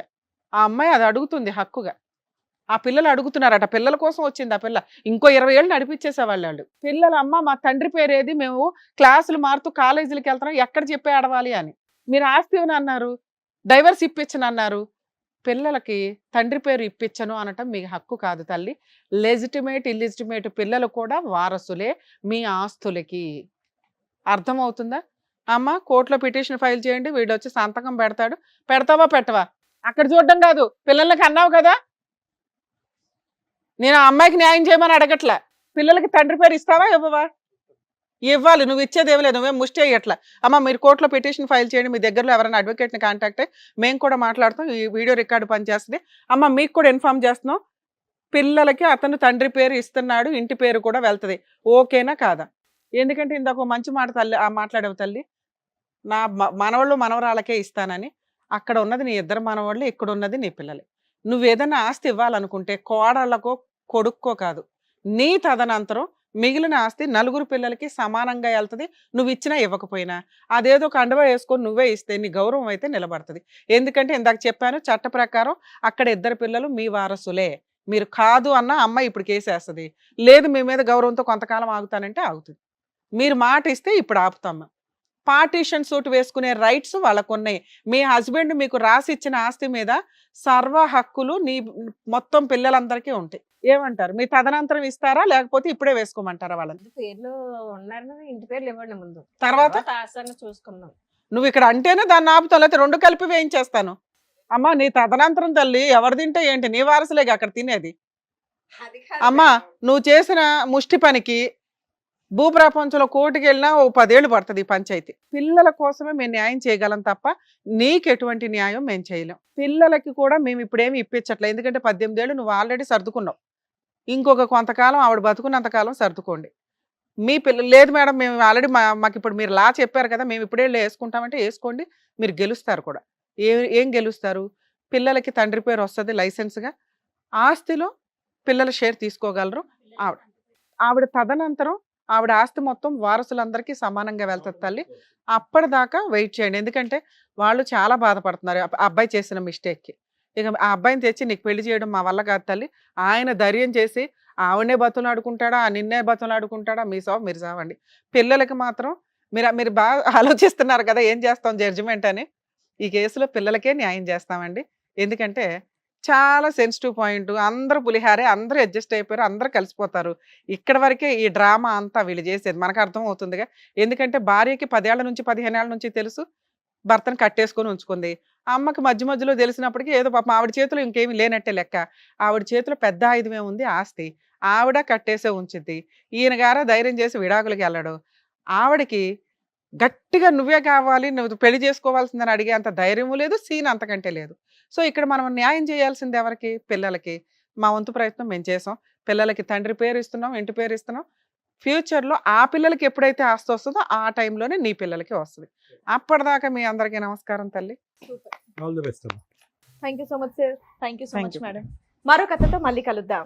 ఆ అమ్మాయి అది అడుగుతుంది హక్కుగా. ఆ పిల్లలు అడుగుతున్నారట. పిల్లల కోసం వచ్చింది ఆ పిల్ల. ఇంకో 20 ఏళ్ళు నడిపించేసేవాళ్ళు వాళ్ళు. పిల్లలు అమ్మ మా తండ్రి పేరు ఏది, మేము క్లాసులు మారుతూ కాలేజీలకు వెళ్తున్నాం, ఎక్కడ చెప్పే ఆడవాలి అని. మీరు ఆస్తి అని అన్నారు. డైవర్స్ ఇప్పించను అన్నారు. పిల్లలకి తండ్రి పేరు ఇప్పించను అనటం మీ హక్కు కాదు తల్లి. లెజిటిమేట్ ఇల్లిజిటిమేట్ పిల్లలు కూడా వారసులే మీ ఆస్తులకి. అర్థమవుతుందా? అమ్మ కోర్టులో పిటిషన్ ఫైల్ చేయండి, వీడు వచ్చి సంతకం పెడతాడు. పెడతావా పెట్టవా? అక్కడ చూడడం కాదు, పిల్లలకి అన్నావు కదా. నేను ఆ అమ్మాయికి న్యాయం చేయమని అడగట్లే. పిల్లలకి తండ్రి పేరు ఇస్తావా ఇవ్వవా? ఇవ్వాలి. నువ్వు ఇచ్చేది ఏమి లేదు, నువ్వేం ముష్టి అయ్యట్లా. అమ్మ మీరు కోర్టులో పిటిషన్ ఫైల్ చేయండి, మీ దగ్గరలో ఎవరైనా అడ్వకేట్ని కాంటాక్ట్ అయ్యి మేము కూడా మాట్లాడుతాం, ఈ వీడియో రికార్డు పనిచేస్తుంది. అమ్మ మీకు కూడా ఇన్ఫార్మ్ చేస్తున్నాం, పిల్లలకి అతను తండ్రి పేరు ఇస్తున్నాడు, ఇంటి పేరు కూడా వెళ్తుంది. ఓకేనా కాదా? ఎందుకంటే ఇందాక ఒక మంచి మాట తల్లి మాట్లాడేవు తల్లి, నా మనవాళ్ళు మనవరాళ్ళకే ఇస్తానని. అక్కడ ఉన్నది నీ ఇద్దరు మనవాళ్ళు, ఇక్కడ ఉన్నది నీ పిల్లలే. నువ్వు ఏదైనా ఆస్తి ఇవ్వాలనుకుంటే కోడళ్ళకో కొడుక్కో కాదు, నీ తదనంతరం మిగిలిన ఆస్తి నలుగురు పిల్లలకి సమానంగా వెళ్తుంది. నువ్వు ఇచ్చినా ఇవ్వకపోయినా అదేదో కండువా వేసుకొని నువ్వే ఇస్తే నీ గౌరవం అయితే నిలబడుతుంది. ఎందుకంటే ఇందాక చెప్పాను, చట్ట ప్రకారం అక్కడ ఇద్దరు పిల్లలు మీ వారసులే. మీరు కాదు అన్న అమ్మాయి ఇప్పుడు కేసేస్తుంది. లేదు మీ మీద గౌరవంతో కొంతకాలం ఆగుతానంటే ఆగుతుంది. మీరు మాట ఇస్తే ఇప్పుడు ఆపుతాము. పార్టీషన్ సూట్ వేసుకునే రైట్స్ వాళ్ళకు ఉన్నాయి. మీ హస్బెండ్ మీకు రాసి ఇచ్చిన ఆస్తి మీద సర్వ హక్కులు నీ మొత్తం పిల్లలందరికీ ఉంటాయి. ఏమంటారు? మీ తదనంతరం ఇస్తారా లేకపోతే ఇప్పుడే వేసుకోమంటారా వాళ్ళని? పేర్లు ఉన్నారు, ఇంటి పేర్లు ఇవ్వండి ముందు, తర్వాత ఆసాన్ని చూసుకుందాం. నువ్వు ఇక్కడ అంటేనే దాన్ని ఆపుతావు, లేకపోతే రెండు కలిపి వేయించేస్తాను. అమ్మా నీ తదనంతరం తల్లి ఎవరు తింటే ఏంటి, నీ వారసులేగా అక్కడ తినేది. అమ్మా నువ్వు చేసిన ముష్టి పనికి భూప్రపంచంలో కోర్టుకి వెళ్ళినా ఓ 10 ఏళ్ళు పడుతుంది ఈ పంచాయతీ. పిల్లల కోసమే మేము న్యాయం చేయగలం తప్ప నీకు ఎటువంటి న్యాయం మేము చేయలేం. పిల్లలకి కూడా మేము ఇప్పుడేమి ఇప్పించట్లేదు, ఎందుకంటే 18 ఏళ్ళు నువ్వు ఆల్రెడీ సర్దుకున్నావు. ఇంకొక కొంతకాలం ఆవిడ బతుకున్నంతకాలం సర్దుకోండి. మీ పిల్లలు లేదు మేడం మేము ఆల్రెడీ మాకు ఇప్పుడు మీరు లా చెప్పారు కదా, మేము ఇప్పుడే వేసుకుంటామంటే వేసుకోండి, మీరు గెలుస్తారు కూడా. ఏం గెలుస్తారు? పిల్లలకి తండ్రి పేరు వస్తుంది లైసెన్స్గా, ఆస్తిలో పిల్లల షేర్ తీసుకోగలరు. ఆవిడ తదనంతరం ఆవిడ ఆస్తి మొత్తం వారసులందరికీ సమానంగా వెళ్తుంది తల్లి. అప్పటిదాకా వెయిట్ చేయండి, ఎందుకంటే వాళ్ళు చాలా బాధపడుతున్నారు ఆ అబ్బాయి చేసిన మిస్టేక్కి. ఇక ఆ అబ్బాయిని తెచ్చి నీకు పెళ్లి చేయడం మా వల్ల కాదు తల్లి. ఆయన ధైర్యం చేసి ఆవిడనే బతులాడుకుంటాడా, నిన్నే బతులాడుకుంటాడా, మీ సావు మీరు సావండి. పిల్లలకి మాత్రం మీరు బాగా ఆలోచిస్తున్నారు కదా ఏం చేస్తాం జడ్జిమెంట్ అని. ఈ కేసులో పిల్లలకే న్యాయం చేస్తామండి. ఎందుకంటే చాలా సెన్సిటివ్ పాయింట్. అందరూ పులిహారే, అందరూ అడ్జస్ట్ అయిపోయారు, అందరూ కలిసిపోతారు. ఇక్కడ వరకే ఈ డ్రామా అంతా వీళ్ళు చేసేది మనకు అర్థం అవుతుందిగా. ఎందుకంటే భార్యకి 10 ఏళ్ల నుంచి 15 ఏళ్ల నుంచి తెలుసు భర్తను కట్టేసుకొని ఉంచుకుంది. అమ్మకి మధ్య మధ్యలో తెలిసినప్పటికీ ఏదో పాపం ఆవిడ చేతిలో ఇంకేమీ లేనట్టే లెక్క. ఆవిడ చేతిలో పెద్ద ఆయుధమే ఉంది ఆస్తి, ఆవిడ కట్టేసే ఉంచిద్ది. ఈయన గారా ధైర్యం చేసి విడాకులకి వెళ్ళడు. ఆవిడకి గట్టిగా నువ్వే కావాలి, నువ్వు పెళ్లి చేసుకోవాల్సిందని అడిగే అంత ధైర్యము లేదు, సీన్ అంతకంటే లేదు. సో ఇక్కడ మనం న్యాయం చేయాల్సింది ఎవరికి? పిల్లలకి. మా వంతు ప్రయత్నం మేము చేసాం. పిల్లలకి తండ్రి పేరు ఇస్తున్నాం, ఇంటి పేరు ఇస్తున్నాం. ఫ్యూచర్లో ఆ పిల్లలకి ఎప్పుడైతే ఆస్తి వస్తుందో ఆ టైంలోనే నీ పిల్లలకి వస్తుంది. అప్పటిదాకా మీ అందరికీ నమస్కారం తల్లి. All the best. Thank you so much sir. Thank you so Thank much you. Madam. మరో కథతో మళ్ళీ కలుద్దాం.